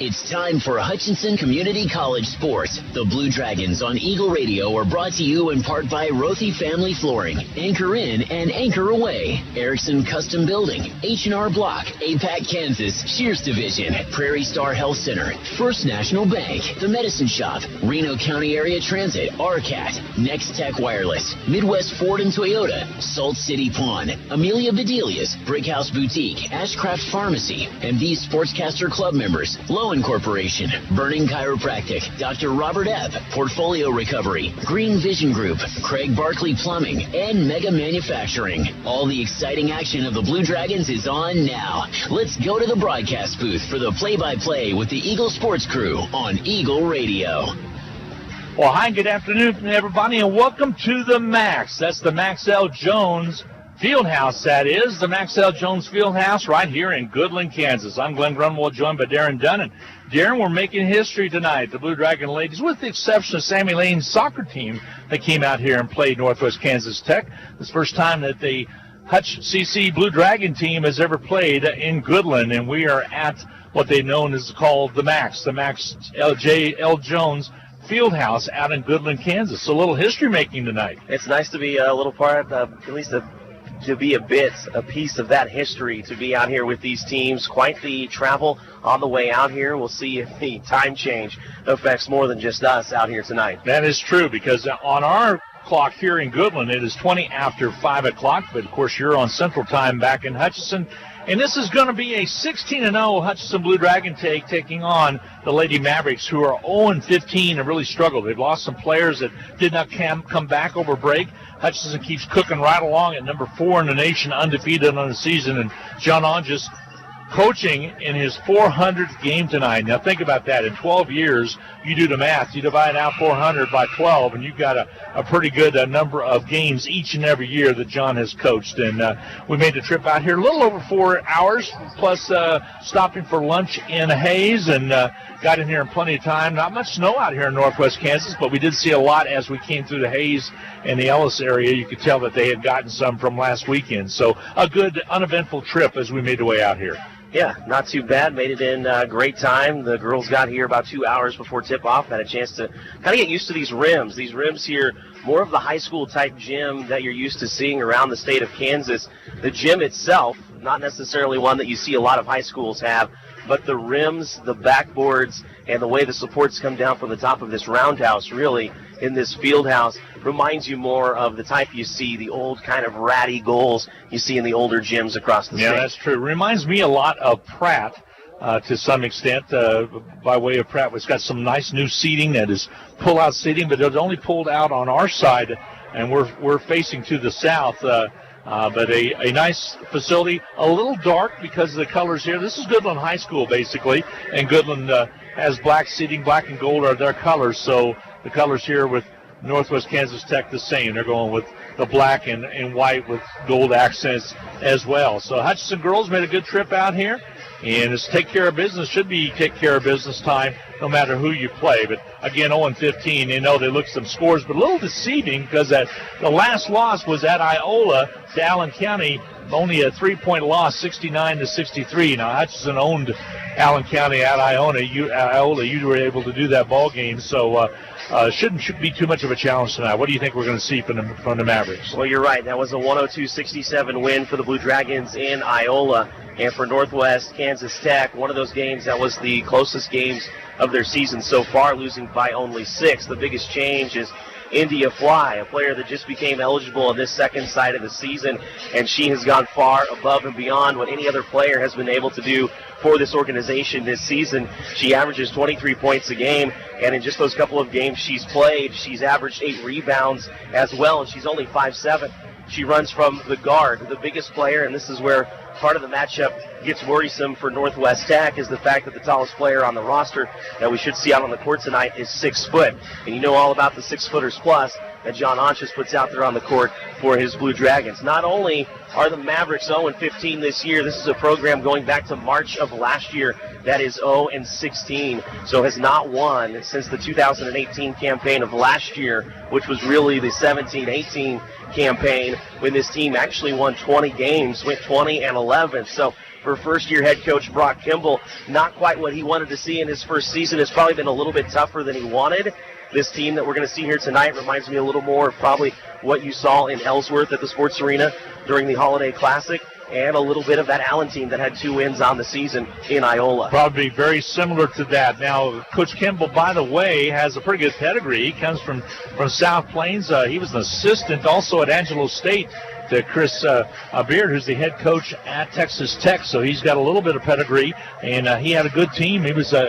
It's time for Hutchinson Community College Sports. The Blue Dragons on Eagle Radio are brought to you in part by Rothy Family Flooring, Anchor In and Anchor Away, Erickson Custom Building, H&R Block, APAC Kansas, Shears Division, Prairie Star Health Center, First National Bank, The Medicine Shop, Reno County Area Transit, RCAT, Next Tech Wireless, Midwest Ford and Toyota, Salt City Pawn, Amelia Bedelia's, Brickhouse Boutique, Ashcraft Pharmacy, and these Sportscaster Club members, Lowen Corporation, Burning Chiropractic, Dr. Robert Ebb, Portfolio Recovery, Green Vision Group, Craig Barkley Plumbing, and Mega Manufacturing. All the exciting action of the Blue Dragons is on now. Let's go to the broadcast booth for the play-by-play with the Eagle Sports Crew on Eagle Radio. Well, hi, good afternoon, everybody, and welcome to the Max. That's the Max L. Jones Fieldhouse, that is. The Max L. Jones Fieldhouse right here in Goodland, Kansas. I'm Glenn Grunwald, joined by Darren Dunn. And Darren, we're making history tonight. The Blue Dragon ladies, with the exception of Sammy Lane's soccer team, that came out here and played Northwest Kansas Tech. It's the first time that the Hutch CC Blue Dragon team has ever played in Goodland, and we are at what they've known as called the Max J. L. Jones Fieldhouse out in Goodland, Kansas. So a little history making tonight. It's nice to be a little part of, at least to be a piece of that history, to be out here with these teams. Quite the travel on the way out here. We'll see if the time change affects more than just us out here tonight. That is true, because on our clock here in Goodland, it is 20 after 5 o'clock, but of course you're on Central Time back in Hutchinson. And this is going to be a 16-0 Hutchinson Blue Dragon taking on the Lady Mavericks, who are 0-15 and really struggled. They've lost some players that did not come back over break. Hutchinson keeps cooking right along at number 4 in the nation, undefeated on the season. And John Onges coaching in his 400th game tonight. Now think about that. In 12 years, you do the math. You divide out 400 by 12, and you've got a pretty good number of games each and every year that John has coached. And we made the trip out here a little over 4 hours, plus stopping for lunch in Hayes, and got in here in plenty of time. Not much snow out here in Northwest Kansas, but we did see a lot as we came through the Hayes and the Ellis area. You could tell that they had gotten some from last weekend. So a good, uneventful trip as we made the way out here. Yeah, not too bad. Made it in great time. The girls got here about 2 hours before tip-off. Had a chance to kind of get used to these rims. These rims here, more of the high school type gym that you're used to seeing around the state of Kansas. The gym itself, not necessarily one that you see a lot of high schools have, but the rims, the backboards, and the way the supports come down from the top of this roundhouse really in this field house reminds you more of the type you see, the old kind of ratty goals you see in the older gyms across the state. Yeah, that's true. Reminds me a lot of Pratt to some extent, by way of Pratt. It's got some nice new seating that is pull-out seating, but it's only pulled out on our side, and we're facing to the south. But a nice facility, a little dark because of the colors here. This is Goodland High School, basically, and Goodland has black seating. Black and gold are their colors, so the colors here with Northwest Kansas Tech the same. They're going with the black and white with gold accents as well. So Hutchinson girls made a good trip out here, and it's take care of business. Should be take care of business time no matter who you play. But again, 0-15, you know, they looked some scores, but a little deceiving because the last loss was at Iola to Allen County, only a 3-point loss, 69-63. Now Hutchinson owned Allen County at Iola. You were able to do that ball game, so shouldn't be too much of a challenge tonight. What do you think we're going to see from the Mavericks? Well, you're right. That was a 102-67 win for the Blue Dragons in Iola. And for Northwest Kansas Tech, one of those games that was the closest games of their season so far, losing by only 6. The biggest change is India Fly, a player that just became eligible on this second side of the season, and she has gone far above and beyond what any other player has been able to do for this organization this season. She averages 23 points a game, and in just those couple of games she's played, she's averaged 8 rebounds as well, and she's only 5'7". She runs from the guard, the biggest player, and this is where part of the matchup gets worrisome for Northwest Tech, is the fact that the tallest player on the roster that we should see out on the court tonight is 6 foot. And you know all about the 6-footers plus that John Onches puts out there on the court for his Blue Dragons. Not only are the Mavericks 0-15 this year, this is a program going back to March of last year that is 0-16, so has not won since the 2018 campaign of last year, which was really the 17-18 campaign when this team actually won 20 games, went 20-11. So for first-year head coach Brock Kimball. Not quite what he wanted to see in his first season. It's probably been a little bit tougher than he wanted. This team that we're going to see here tonight reminds me a little more of probably what you saw in Ellsworth at the Sports Arena during the Holiday Classic, and a little bit of that Allen team that had 2 wins on the season in Iola. Probably very similar to that. Now, Coach Kimball, by the way, has a pretty good pedigree. He comes from South Plains. He was an assistant also at Angelo State to Chris Beard, who's the head coach at Texas Tech. So he's got a little bit of pedigree, and he had a good team. He was an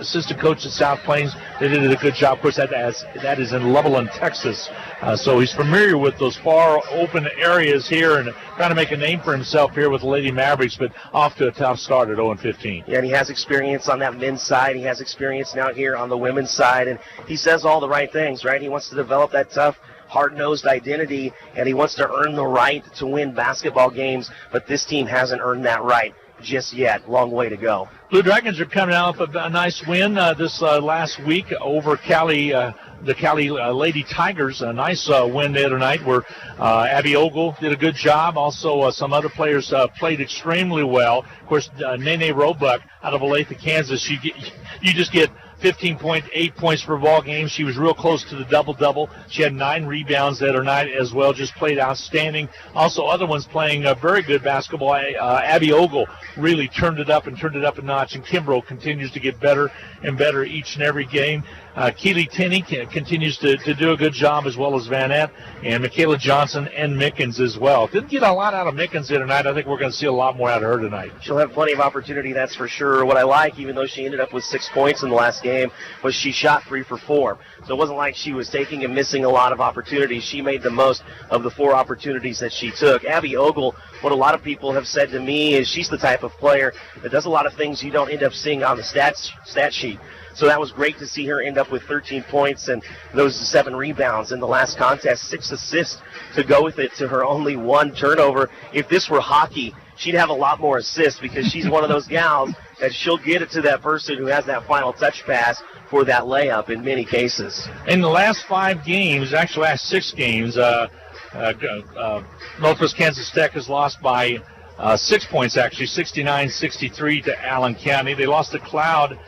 assistant coach at South Plains. They did a good job. Of course, that is in Loveland, Texas. So he's familiar with those far open areas here and trying to make a name for himself here with the Lady Mavericks, but off to a tough start at 0-15. Yeah, and he has experience on that men's side. He has experience now here on the women's side, and he says all the right things, right? He wants to develop that tough, hard-nosed identity, and he wants to earn the right to win basketball games, but this team hasn't earned that right just yet. Long way to go. Blue Dragons are coming out of a nice win this last week over the Cali Lady Tigers. A nice win the other night where Abby Ogle did a good job. Also, some other players played extremely well. Of course, Nene Roebuck out of Olathe, Kansas. You just get 15.8 points per ball game. She was real close to the double-double. She had 9 rebounds the other night as well, just played outstanding. Also, other ones playing very good basketball. Abby Ogle really turned it up a notch, and Kimbrough continues to get better and better each and every game. Keely Tinney continues to do a good job, as well as Vanette, and Michaela Johnson and Mickens as well. Didn't get a lot out of Mickens here tonight. I think we're going to see a lot more out of her tonight. She'll have plenty of opportunity, that's for sure. What I like, even though she ended up with 6 points in the last game, was she shot 3 for 4. So it wasn't like she was taking and missing a lot of opportunities. She made the most of the 4 opportunities that she took. Abby Ogle, what a lot of people have said to me is she's the type of player that does a lot of things you don't end up seeing on the stat sheet. So that was great to see her end up with 13 points and those 7 rebounds in the last contest, 6 assists to go with it, to her only 1 turnover. If this were hockey, she'd have a lot more assists, because she's one of those gals that she'll get it to that person who has that final touch pass for that layup in many cases. In the last 5 games, actually last 6 games, Northwest Kansas Tech has lost by 6 points, actually, 69-63 to Allen County. They lost to Cloud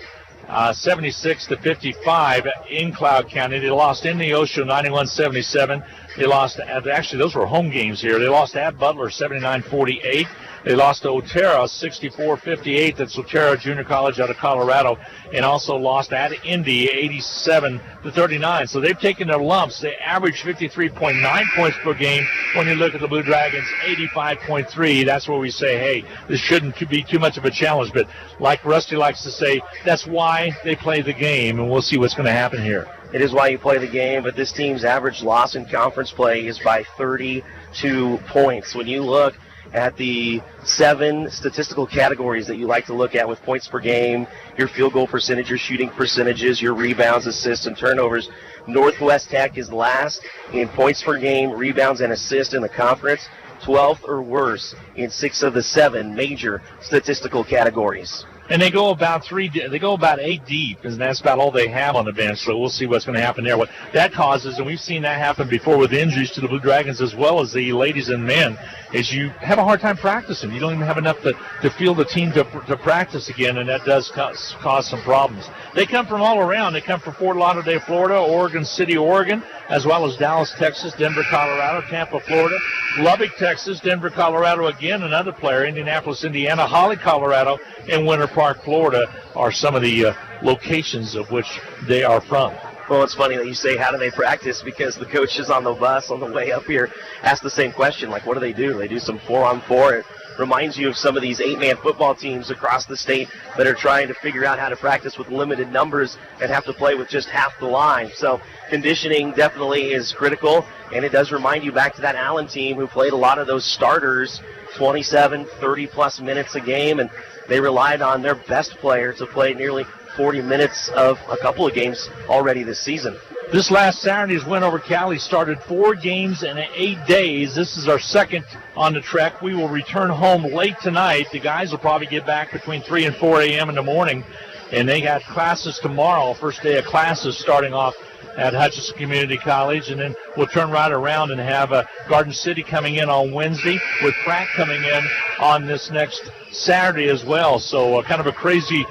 76-55 in Cloud County. They lost in Neosho 91-77. They lost actually those were home games here. They lost at Butler 79-48. They lost to Otero 64-58. That's Otero Junior College out of Colorado, and also lost at Indy 87-39. So they've taken their lumps. They average 53.9 points per game. When you look at the Blue Dragons, 85.3. That's where we say, hey, this shouldn't be too much of a challenge. But like Rusty likes to say, that's why they play the game, and we'll see what's going to happen here. It is why you play the game, but this team's average loss in conference play is by 32 points. When you look at the 7 statistical categories that you like to look at with points per game, your field goal percentage, your shooting percentages, your rebounds, assists, and turnovers, Northwest Tech is last in points per game, rebounds, and assists in the conference, 12th or worse in 6 of the 7 major statistical categories. And they go about 8 deep, and that's about all they have on the bench. So we'll see what's going to happen there. What that causes, and we've seen that happen before with injuries to the Blue Dragons as well as the ladies and men, is you have a hard time practicing. You don't even have enough to field the team to practice again, and that does cause some problems. They come from all around. They come from Fort Lauderdale, Florida, Oregon City, Oregon, as well as Dallas, Texas, Denver, Colorado, Tampa, Florida, Lubbock, Texas, Denver, Colorado again, another player, Indianapolis, Indiana, Holly, Colorado, and Winter Park, Florida are some of the locations of which they are from. Well, it's funny that you say, how do they practice? Because the coaches on the bus on the way up here ask the same question, like, what do? They do some 4-on-4. It reminds you of some of these 8-man football teams across the state that are trying to figure out how to practice with limited numbers and have to play with just half the line. So conditioning definitely is critical, and it does remind you back to that Allen team who played a lot of those starters 27, 30-plus minutes a game, and they relied on their best player to play nearly 40 minutes of a couple of games already this season. This last Saturday's win over Cali started 4 games in 8 days. This is our second on the trek. We will return home late tonight. The guys will probably get back between 3 and 4 a.m. in the morning, and they got classes tomorrow, first day of classes starting off at Hutchinson Community College, and then we'll turn right around and have Garden City coming in on Wednesday, with Pratt coming in on this next Saturday as well. So kind of a crazy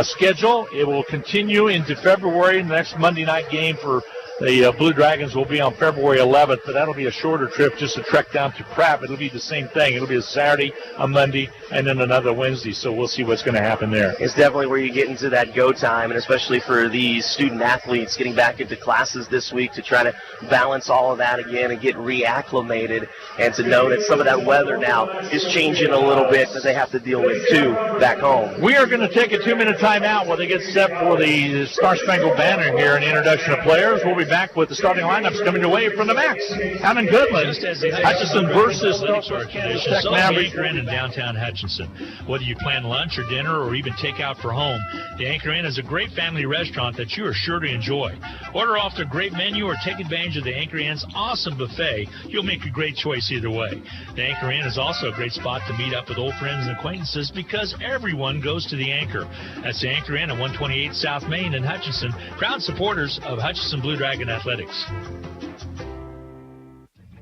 schedule. It will continue into February. The next Monday night game for the Blue Dragons will be on February 11th, but that'll be a shorter trip, just a trek down to Pratt. It'll be the same thing. It'll be a Saturday, a Monday, and then another Wednesday. So we'll see what's going to happen there. It's definitely where you get into that go time, and especially for these student athletes getting back into classes this week to try to balance all of that again and get reacclimated, and to know that some of that weather now is changing a little bit that they have to deal with too back home. We are going to take a 2-minute timeout while they get set for the Star-Spangled Banner here in the introduction of players. We'll be back with the starting lineups coming away from the Max. I'm in Goodland. Hutchinson versus Tech Mavericks. Anchor Inn in downtown Hutchinson. Whether you plan lunch or dinner or even take out for home, the Anchor Inn is a great family restaurant that you are sure to enjoy. Order off their great menu or take advantage of the Anchor Inn's awesome buffet. You'll make a great choice either way. The Anchor Inn is also a great spot to meet up with old friends and acquaintances because everyone goes to the Anchor. That's the Anchor Inn at 128 South Main in Hutchinson. Proud supporters of Hutchinson Blue Dragon Athletics.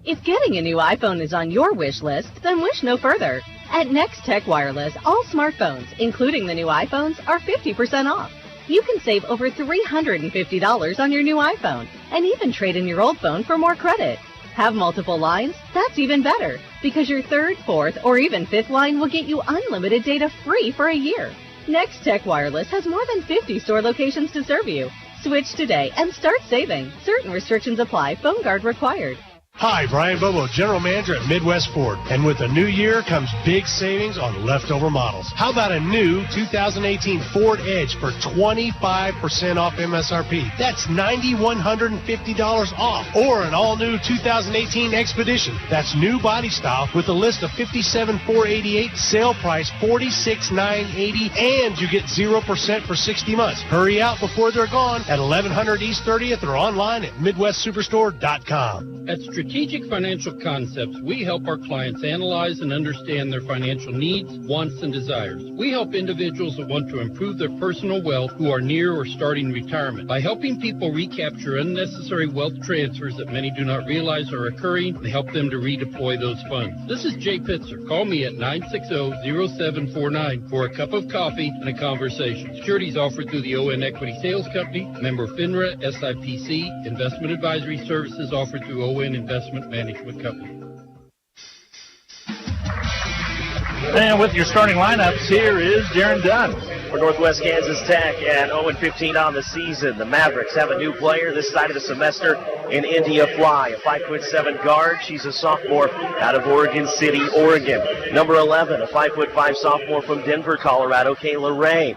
If getting a new iPhone is on your wish list, then wish no further. At Next Tech Wireless, all smartphones, including the new iPhones, are 50% off. You can save over $350 on your new iPhone, and even trade in your old phone for more credit. Have multiple lines? That's even better, because your third, fourth, or even fifth line will get you unlimited data free for a year. Next Tech Wireless has more than 50 store locations to serve you. Switch today and start saving. Certain restrictions apply. Phone guard required. Hi, Brian Bobo, General Manager at Midwest Ford. And with the new year comes big savings on leftover models. How about a new 2018 Ford Edge for 25% off MSRP? That's $9,150 off. Or an all-new 2018 Expedition. That's new body style with a list of $57,488, sale price $46,980, and you get 0% for 60 months. Hurry out before they're gone at 1100 East 30th or online at MidwestSuperstore.com. At Strategic Financial Concepts, we help our clients analyze and understand their financial needs, wants, and desires. We help individuals that want to improve their personal wealth who are near or starting retirement. By helping people recapture unnecessary wealth transfers that many do not realize are occurring, we help them to redeploy those funds. This is Jay Pitzer. Call me at 960-0749 for a cup of coffee and a conversation. Securities offered through the ON Equity Sales Company, member FINRA, SIPC. Investment advisory services offered through ON Investment Management Company. And with your starting lineups, here is Darren Dunn. For Northwest Kansas Tech at 0-15 on the season, the Mavericks have a new player this side of the semester in India Fly, a 5'7" guard. She's a sophomore out of Oregon City, Oregon. Number 11, a 5'5" sophomore from Denver, Colorado, Kayla Rayne.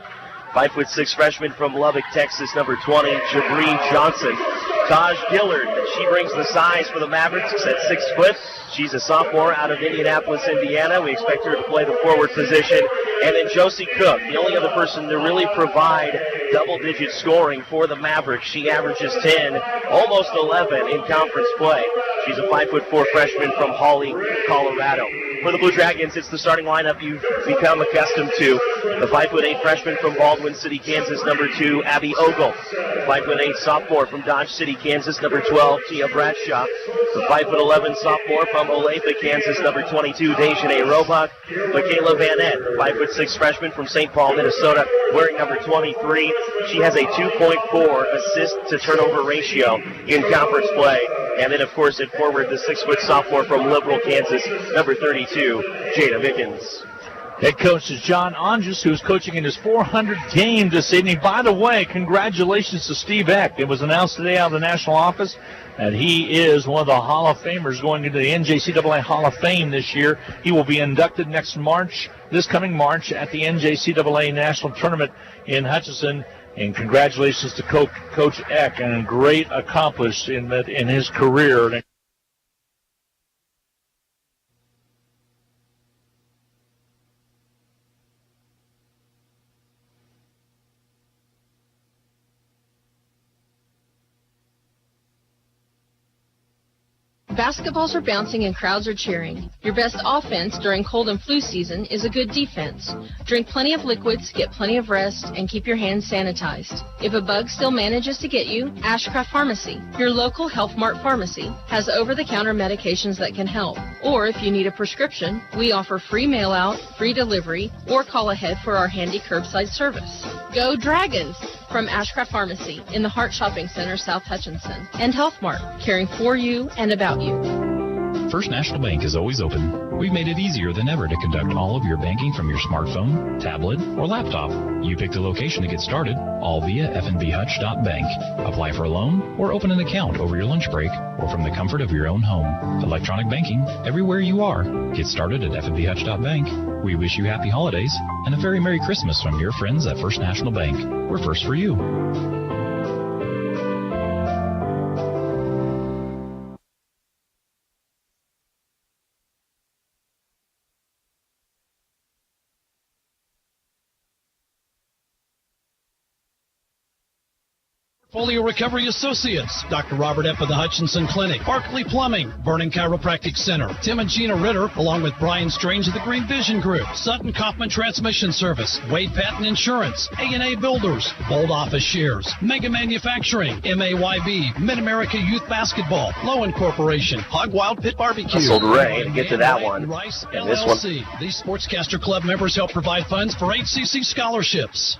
5'6" freshman from Lubbock, Texas, number 20, Jabri Johnson. Taj Gillard, she brings the size for the Mavericks at 6 foot. She's a sophomore out of Indianapolis, Indiana. We expect her to play the forward position. And then Josie Cook, the only other person to really provide double-digit scoring for the Mavericks. She averages 10, almost 11 in conference play. She's a 5'4" freshman from Hawley, Colorado. For the Blue Dragons, it's the starting lineup you've become accustomed to. The 5'8" freshman from Baldwin City, Kansas, number 2, Abby Ogle. The 5'8" sophomore from Dodge City, Kansas, number 12, Tia Bradshaw. The 5'11" sophomore from Olathe, Kansas, number 22, Dejanay Roebuck. Michaela Vanette, the 5'6" freshman from St. Paul, Minnesota, wearing number 23. She has a 2.4 assist to turnover ratio in conference play. And then, of course, at forward, the 6' sophomore from Liberal, Kansas, number 32, Jada Higgins. Head coach is John Onges, who's coaching in his 400th game this evening. By the way, congratulations to Steve Eck. It was announced today out of the national office that he is one of the Hall of Famers going into the NJCAA Hall of Fame this year. He will be inducted this coming March, at the NJCAA National Tournament in Hutchinson. And congratulations to Coach Eck, and a great accomplishment in his career. Basketballs are bouncing and crowds are cheering. Your best offense during cold and flu season is a good defense. Drink plenty of liquids, get plenty of rest, and keep your hands sanitized. If a bug still manages to get you, Ashcraft Pharmacy, your local Health Mart pharmacy, has over-the-counter medications that can help. Or if you need a prescription, we offer free mail-out, free delivery, or call ahead for our handy curbside service. Go Dragons! From Ashcraft Pharmacy in the Hart Shopping Center, South Hutchinson, and Health Mart, caring for you and about you. First National Bank is always open. We've made it easier than ever to conduct all of your banking from your smartphone, tablet, or laptop. You pick the location to get started, all via fnbhutch.bank. Apply for a loan or open an account over your lunch break or from the comfort of your own home. Electronic banking everywhere you are. Get started at fnbhutch.bank. We wish you happy holidays and a very Merry Christmas from your friends at First National Bank. We're first for you. Portfolio Recovery Associates, Dr. Robert Epp of the Hutchinson Clinic, Barkley Plumbing, Vernon Chiropractic Center, Tim and Gina Ritter, along with Brian Strange of the Green Vision Group, Sutton Kaufman Transmission Service, Wade Patton Insurance, A&A Builders, Bold Office Shares, Mega Manufacturing, MAYB, Mid-America Youth Basketball, Lowen Corporation, Hog Wild Pit Barbecue. Hustled Ray to get to that one. Rice And LLC. this one. These Sportscaster Club members help provide funds for HCC scholarships.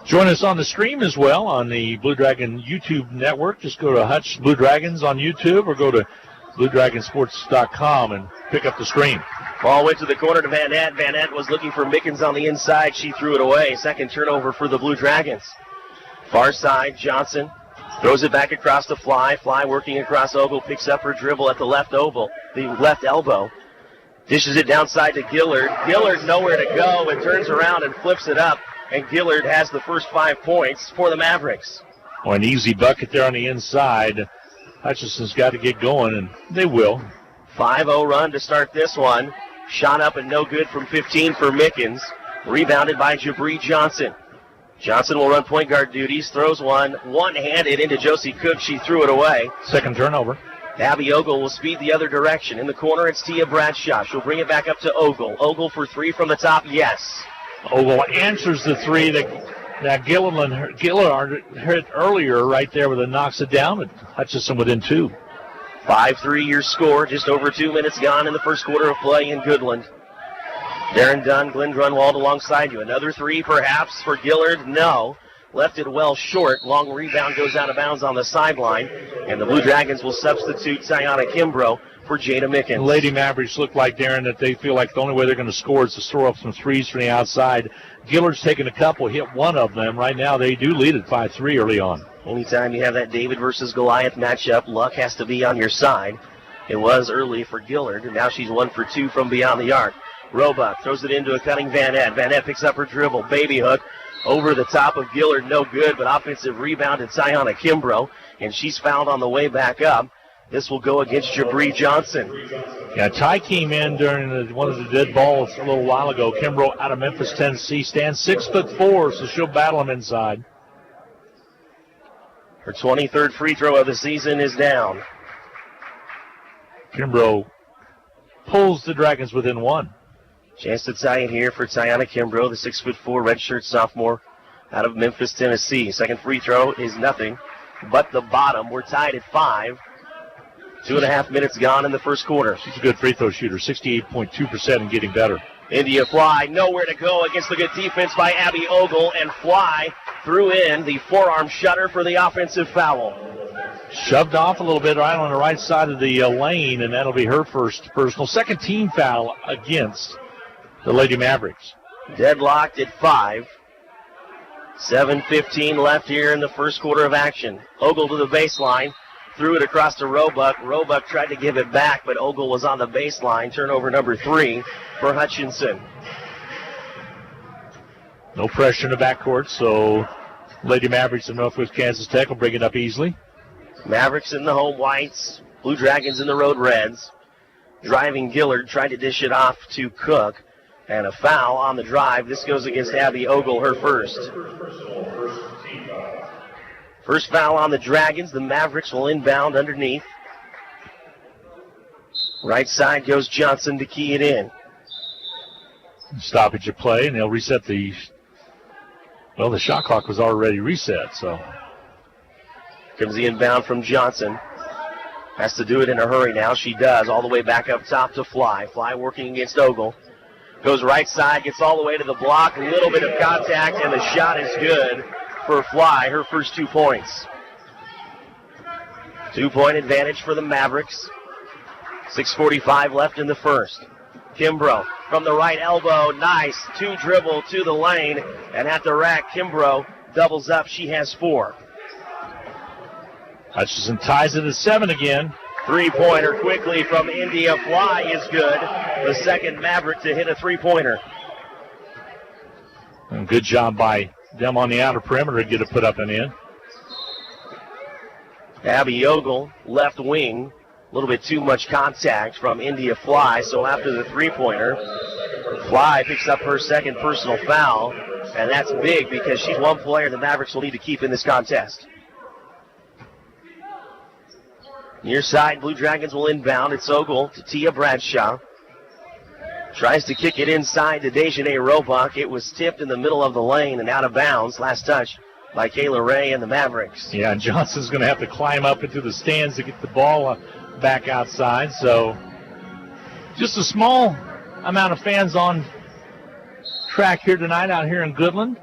Join us on the stream as well on the Blue Dragon YouTube network. Just go to Hutch Blue Dragons on YouTube or go to BlueDragonSports.com and pick up the stream. Ball went to the corner to Van Nett. Van Nett was looking for Mickens on the inside. She threw it away. Second turnover for the Blue Dragons. Far side, Johnson throws it back across the Fly. Fly working across Ogle, picks up her dribble at the left elbow. Dishes it downside to Gillard. Gillard nowhere to go and turns around and flips it up. And Gillard has the first 5 points for the Mavericks. Well, an easy bucket there on the inside. Hutchinson's got to get going, and they will. 5-0 run to start this one. Shot up and no good from 15 for Mickens. Rebounded by Jabri Johnson. Johnson will run point guard duties. Throws one-handed into Josie Cook. She threw it away. Second turnover. Abby Ogle will speed the other direction. In the corner, it's Tia Bradshaw. She'll bring it back up to Ogle. Ogle for three from the top. Yes. Ogle answers the three that Gillard hit earlier right there where it knocks it down. And Hutchinson within two. 5-3 your score. Just over 2 minutes gone in the first quarter of play in Goodland. Darren Dunn, Glenn Grunwald alongside you. Another three perhaps for Gillard. No. Left it well short. Long rebound goes out of bounds on the sideline. And the Blue Dragons will substitute Tyanna Kimbrough for Jada Mickens. Lady Mavericks look like, Darren, that they feel like the only way they're going to score is to throw up some threes from the outside. Gillard's taken a couple, hit one of them. Right now they do lead at 5-3 early on. Anytime you have that David versus Goliath matchup, luck has to be on your side. It was early for Gillard, and now she's 1 for 2 from beyond the arc. Roebuck throws it into a cutting Van Nett. Van Nett picks up her dribble. Baby hook over the top of Gillard. No good, but offensive rebound to Tyanna Kimbrough, and she's fouled on the way back up. This will go against Jabri Johnson. Yeah, Ty came in during one of the dead balls a little while ago. Kimbrough out of Memphis, Tennessee, stands 6'4", so she'll battle him inside. Her 23rd free throw of the season is down. Kimbrough pulls the Dragons within one. Chance to tie it here for Tyanna Kimbrough, the 6'4" redshirt sophomore out of Memphis, Tennessee. Second free throw is nothing but the bottom. We're tied at 5. 2.5 minutes gone in the first quarter. She's a good free throw shooter, 68.2% and getting better. India Fly, nowhere to go against the good defense by Abby Ogle, and Fly threw in the forearm shutter for the offensive foul. Shoved off a little bit right on the right side of the lane, and that'll be her first personal. Second team foul against the Lady Mavericks. Deadlocked at 5. 7:15 left here in the first quarter of action. Ogle to the baseline. Threw it across to Roebuck. Roebuck tried to give it back, but Ogle was on the baseline. Turnover number 3 for Hutchinson. No pressure in the backcourt, so Lady Mavericks of Northwest Kansas Tech will bring it up easily. Mavericks in the home whites. Blue Dragons in the road reds. Driving Gillard, tried to dish it off to Cook. And a foul on the drive. This goes against Abby Ogle, her first. First foul on the Dragons. The Mavericks will inbound underneath. Right side goes Johnson to key it in. Stoppage of play, and they'll reset the shot clock was already reset, so. Comes the inbound from Johnson. Has to do it in a hurry now. She does, all the way back up top to Fly. Fly working against Ogle. Goes right side, gets all the way to the block. A little bit of contact, and the shot is good for Fly, her first 2 points. 2-point advantage for the Mavericks. 6:45 left in the first. Kimbrough from the right elbow. Nice. 2 dribble to the lane. And at the rack, Kimbrough doubles up. She has 4. Hutchinson ties it at 7 again. 3-pointer quickly from India. Fly is good. The second Maverick to hit a 3-pointer. And good job by them on the outer perimeter to get it put up and in. Abby Ogle, left wing. A little bit too much contact from India Fly, so after the 3-pointer, Fly picks up her second personal foul, and that's big because she's one player the Mavericks will need to keep in this contest. Near side, Blue Dragons will inbound. It's Ogle to Tia Bradshaw. Tries to kick it inside to Dejanay Roebuck. It was tipped in the middle of the lane and out of bounds. Last touch by Kayla Rayne and the Mavericks. Yeah, and Johnson's going to have to climb up into the stands to get the ball back outside. So just a small amount of fans on track here tonight out here in Goodland.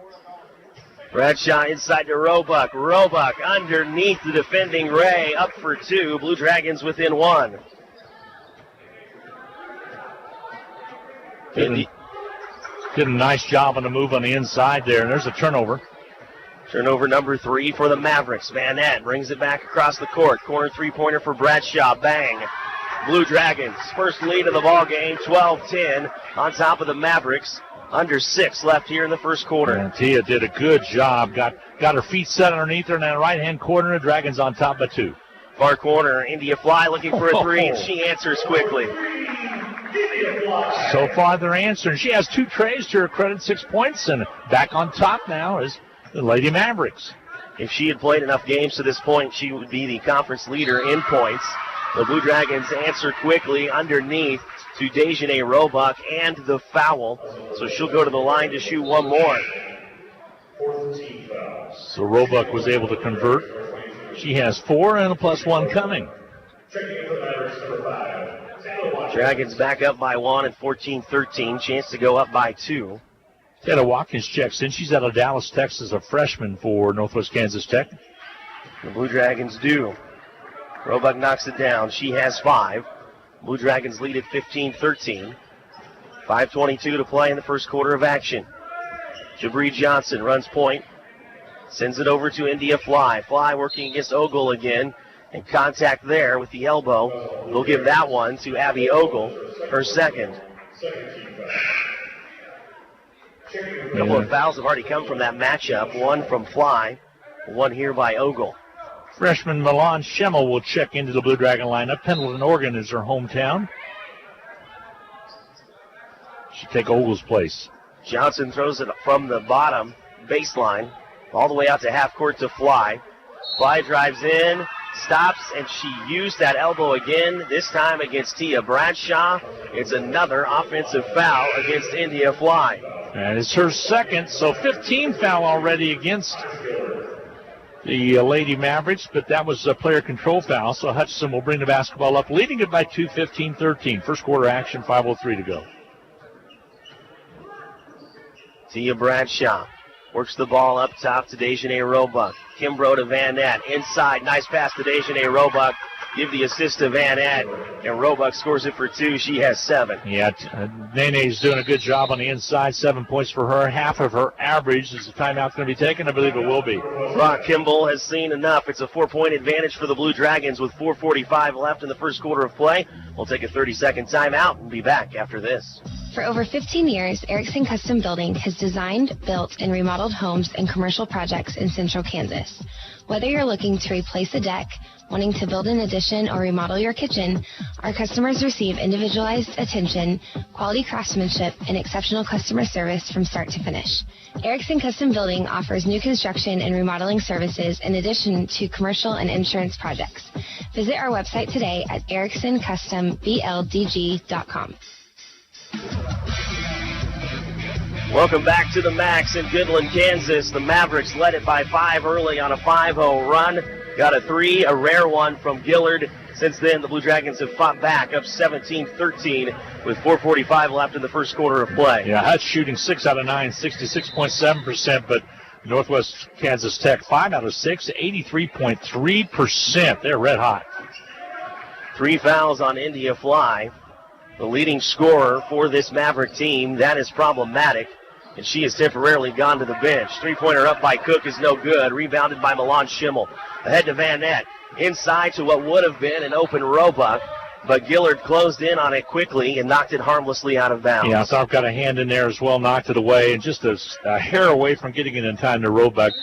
Bradshaw inside to Roebuck. Roebuck underneath the defending Ray, up for 2. Blue Dragons within 1. Did a nice job on the move on the inside there, and there's a turnover. Turnover number 3 for the Mavericks. Van Nett brings it back across the court. Corner 3-pointer for Bradshaw. Bang. Blue Dragons, first lead of the ball game, 12-10 on top of the Mavericks. Under 6 left here in the first quarter. And Tia did a good job. Got her feet set underneath her in that right-hand corner. The Dragons on top by 2. Far corner, India Fly looking for a 3, and she answers quickly. So far they're answering. She has 2 trays to her credit, 6 points, and back on top now is the Lady Mavericks. If she had played enough games to this point, she would be the conference leader in points. The Blue Dragons answer quickly underneath to Dejanay Roebuck and the foul. So she'll go to the line to shoot one more. So Roebuck was able to convert. She has 4 and a +1 coming. Dragons back up by 1 at 14-13. Chance to go up by 2. Taylor Watkins checks in. She's out of Dallas, Texas, a freshman for Northwest Kansas Tech. The Blue Dragons do. Roebuck knocks it down. She has 5. Blue Dragons lead at 15-13. 5:22 to play in the first quarter of action. Jabri Johnson runs point. Sends it over to India Fly. Fly working against Ogle again. And contact there with the elbow. We'll give that one to Abby Ogle, her second. A couple of fouls have already come from that matchup. One from Fly, one here by Ogle. Freshman Milan Schemmel will check into the Blue Dragon lineup. Pendleton, Oregon is her hometown. She'll take Ogle's place. Johnson throws it from the bottom baseline all the way out to half court to Fly. Fly drives in, stops, and she used that elbow again, this time against Tia Bradshaw. It's another offensive foul against India Fly. And it's her second, so 15 foul already against the Lady Mavericks, but that was a player control foul, so Hutchinson will bring the basketball up, leading it by 2, 15-13. First quarter action, 5:03 to go. Tia Bradshaw works the ball up top to Dejanay Roebuck. Kimbrough to Van Nett. Inside, nice pass to Dejanay Roebuck. Give the assist to Van Nett, and Roebuck scores it for 2. She has 7. Yeah, Nene's doing a good job on the inside. 7 points for her. Half of her average. Is the timeout going to be taken? I believe it will be. Brock Kimball has seen enough. It's a 4-point advantage for the Blue Dragons with 4:45 left in the first quarter of play. We'll take a 30-second timeout and be back after this. For over 15 years, Erickson Custom Building has designed, built, and remodeled homes and commercial projects in central Kansas. Whether you're looking to replace a deck, wanting to build an addition, or remodel your kitchen, our customers receive individualized attention, quality craftsmanship, and exceptional customer service from start to finish. Erickson Custom Building offers new construction and remodeling services in addition to commercial and insurance projects. Visit our website today at ericksoncustombldg.com. Welcome back to the Max in Goodland, Kansas. The Mavericks led it by 5 early on a 5-0 run. Got a 3, a rare one from Gillard. Since then, the Blue Dragons have fought back up 17-13 with 4:45 left in the first quarter of play. Yeah, Hutch shooting 6 out of 9, 66.7%, but Northwest Kansas Tech 5 out of 6, 83.3%. They're red hot. 3 fouls on India Fly. The leading scorer for this Maverick team. That is problematic, and she has temporarily gone to the bench. Three-pointer up by Cook is no good. Rebounded by Milan Schimmel. Ahead to Van Nett. Inside to what would have been an open Roebuck, but Gillard closed in on it quickly and knocked it harmlessly out of bounds. Yeah, Tharp got a hand in there as well, knocked it away, and just a hair away from getting it in time to Roebuck.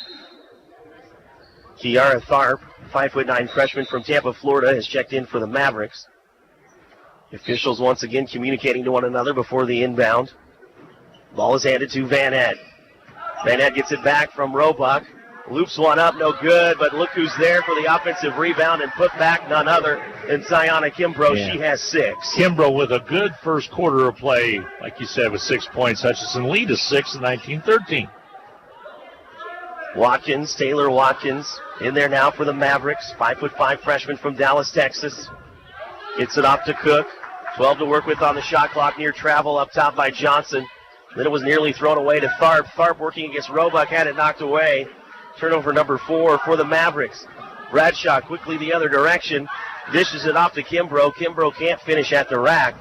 Kiara Tharp, 5'9" freshman from Tampa, Florida, has checked in for the Mavericks. Officials once again communicating to one another before the inbound. Ball is handed to Van Nett. Van Nett gets it back from Roebuck. Loops one up, no good, but look who's there for the offensive rebound and put back, none other than Tyanna Kimbrough. Yeah. She has 6. Kimbrough with a good first quarter of play, like you said, with 6 points. Hutchinson lead is 6 at 19-13. Watkins, Taylor Watkins, in there now for the Mavericks. 5'5" freshman from Dallas, Texas. Gets it off to Cook. 12 to work with on the shot clock near travel up top by Johnson. Then it was nearly thrown away to Tharp. Tharp working against Roebuck, had it knocked away. Turnover number 4 for the Mavericks. Bradshaw quickly the other direction. Dishes it off to Kimbrough. Kimbrough can't finish at the rack.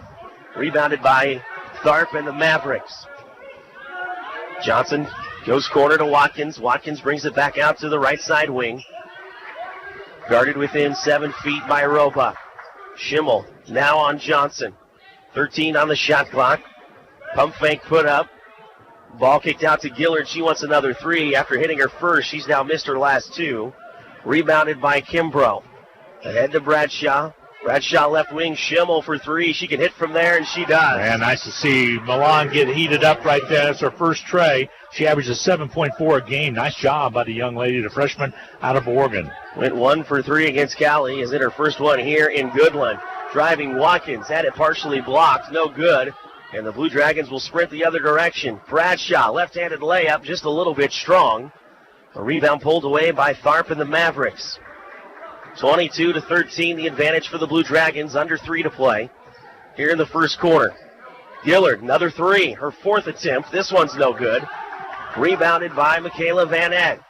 Rebounded by Tharp and the Mavericks. Johnson goes corner to Watkins. Watkins brings it back out to the right side wing. Guarded within 7 feet by Roebuck. Schimmel now on Johnson. 13 on the shot clock. Pump fake put up. Ball kicked out to Gillard. She wants another 3. After hitting her first, she's now missed her last 2. Rebounded by Kimbrough. Ahead to Bradshaw. Bradshaw left wing. Schimmel for 3. She can hit from there, and she does. And nice to see Milan get heated up right there. That's her first tray. She averages 7.4 a game. Nice job by the young lady, the freshman out of Oregon. Went 1 for 3 against Cali. Is in her first one here in Goodland. Driving Watkins. Had it partially blocked. No good. And the Blue Dragons will sprint the other direction. Bradshaw, left-handed layup, just a little bit strong. A rebound pulled away by Tharp and the Mavericks. 22-13, the advantage for the Blue Dragons. Under 3 to play here in the first quarter. Gillard, another 3, her 4th attempt. This one's no good. Rebounded by Michaela Van Nett.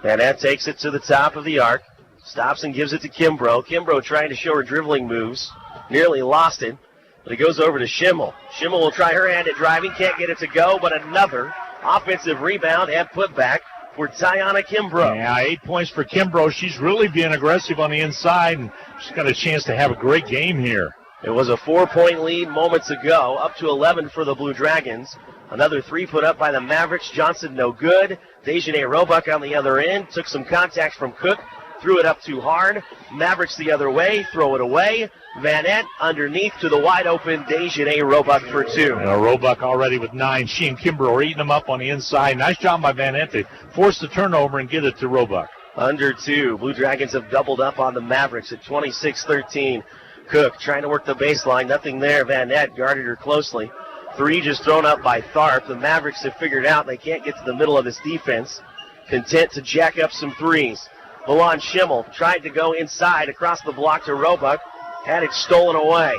Van Nett takes it to the top of the arc. Stops and gives it to Kimbrough. Kimbrough trying to show her dribbling moves. Nearly lost it. But it goes over to Schimmel. Schimmel will try her hand at driving. Can't get it to go, but another offensive rebound and putback for Tyanna Kimbrough. Yeah, 8 points for Kimbrough. She's really being aggressive on the inside, and she's got a chance to have a great game here. It was a 4-point lead moments ago, up to 11 for the Blue Dragons. Another 3 put up by the Mavericks. Johnson no good. Dejanay Roebuck on the other end. Took some contact from Cook. Threw it up too hard. Mavericks the other way. Throw it away. Van Nett underneath to the wide open Dejanay Roebuck for 2. Roebuck already with 9. She and Kimbrough are eating them up on the inside. Nice job by Van Nett to force the turnover and get it to Roebuck. Under 2. Blue Dragons have doubled up on the Mavericks at 26-13. Cook trying to work the baseline. Nothing there. Van Nett guarded her closely. 3 just thrown up by Tharp. The Mavericks have figured out they can't get to the middle of this defense. Content to jack up some 3s. Milan Schimmel tried to go inside across the block to Roebuck. Had it stolen away.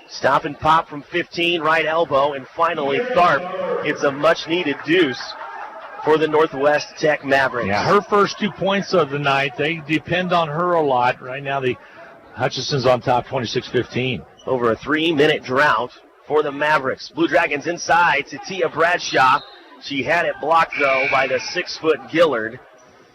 Stop and pop from 15, right elbow, and finally Tharp gets a much-needed deuce for the Northwest Tech Mavericks. Yeah, her first 2 points of the night, they depend on her a lot. Right now, the Hutchinson's on top, 26-15. Over a 3-minute drought for the Mavericks. Blue Dragons inside to Tia Bradshaw. She had it blocked, though, by the 6-foot Gillard.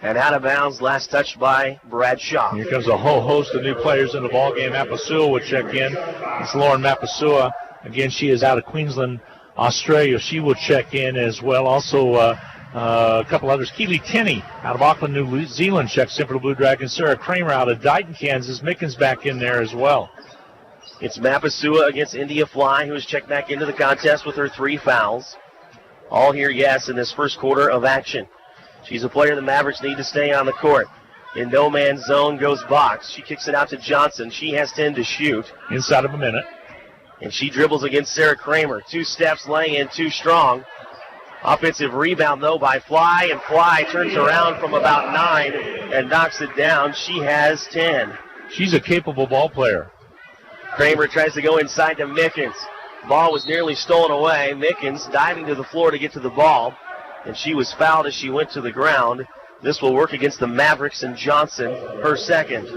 And out of bounds, last touched by Bradshaw. Here comes a whole host of new players in the ballgame. Mapasua will check in. It's Lauren Mapasua. Again, she is out of Queensland, Australia. She will check in as well. Also, a couple others. Keely Tenney out of Auckland, New Zealand checks in for the Blue Dragons. Sarah Kramer out of Dighton, Kansas. Mickens back in there as well. It's Mapasua against India Fly, who has checked back into the contest with her 3 fouls. All here, yes, in this first quarter of action. She's a player the Mavericks need to stay on the court. In no man's zone goes Box. She kicks it out to Johnson. She has 10 to shoot. Inside of a minute. And she dribbles against Sarah Kramer. 2 steps, laying in, too strong. Offensive rebound, though, by Fly, and Fly turns around from about 9 and knocks it down. She has 10. She's a capable ball player. Kramer tries to go inside to Mickens. Ball was nearly stolen away. Mickens diving to the floor to get to the ball, and she was fouled as she went to the ground. This will work against the Mavericks and Johnson, her second.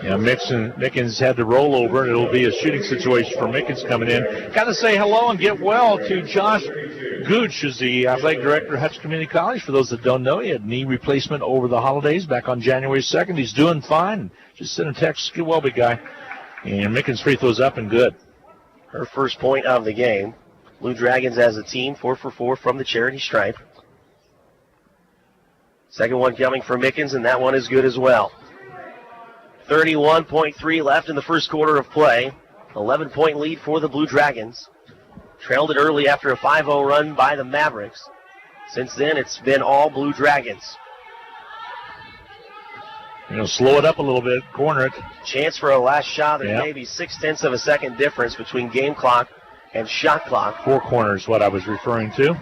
Yeah, Mickens had to roll over, and it'll be a shooting situation for Mickens coming in. Got to say hello and get well to Josh Gooch, who's the athletic director at Hutchinson Community College. For those that don't know, he had knee replacement over the holidays back on January 2nd. He's doing fine. Just sent a text, get well, big guy. And Mickens free throws up and good. Her first point of the game. Blue Dragons as a team, 4 for 4 from the charity stripe. Second one coming from Mickens, and that one is good as well. 31.3 left in the first quarter of play. 11-point lead for the Blue Dragons. Trailed it early after a 5-0 run by the Mavericks. Since then, it's been all Blue Dragons. Slow it up a little bit, corner it. Chance for a last shot. There's maybe 0.6 of a second difference between game clock and shot clock. 4 corners, what I was referring to.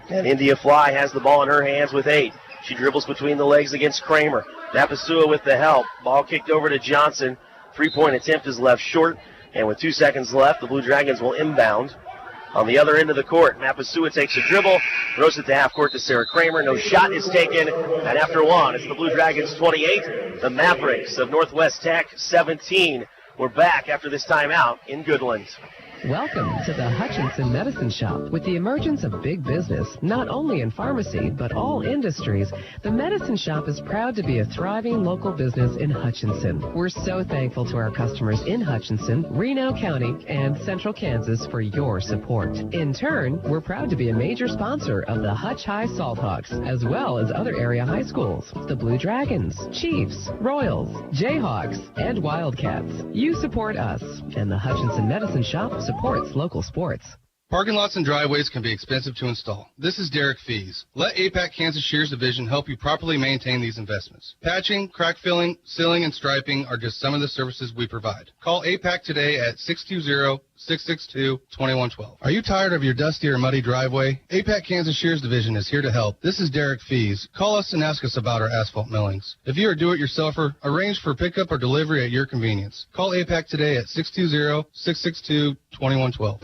And India Fly has the ball in her hands with 8. She dribbles between the legs against Kramer. Mapasua with the help. Ball kicked over to Johnson. 3-point attempt is left short. And with 2 seconds left, the Blue Dragons will inbound. On the other end of the court, Mapasua takes a dribble, throws it to half court to Sarah Kramer. No shot is taken. And after one, it's the Blue Dragons 28, the Mavericks of Northwest Tech 17. We're back after this timeout in Goodland. Welcome to the Hutchinson Medicine Shop. With the emergence of big business, not only in pharmacy, but all industries, the Medicine Shop is proud to be a thriving local business in Hutchinson. We're so thankful to our customers in Hutchinson, Reno County, and Central Kansas for your support. In turn, we're proud to be a major sponsor of the Hutch High Salthawks, as well as other area high schools, the Blue Dragons, Chiefs, Royals, Jayhawks, and Wildcats. You support us, and the Hutchinson Medicine Shop supports local sports. Parking lots and driveways can be expensive to install. This is Derek Fees. Let APAC Kansas Shears Division help you properly maintain these investments. Patching, crack filling, sealing, and striping are just some of the services we provide. Call APAC today at 620-662-2112. Are you tired of your dusty or muddy driveway? APAC Kansas Shears Division is here to help. This is Derek Fees. Call us and ask us about our asphalt millings. If you are a do-it-yourselfer, arrange for pickup or delivery at your convenience. Call APAC today at 620-662-2112.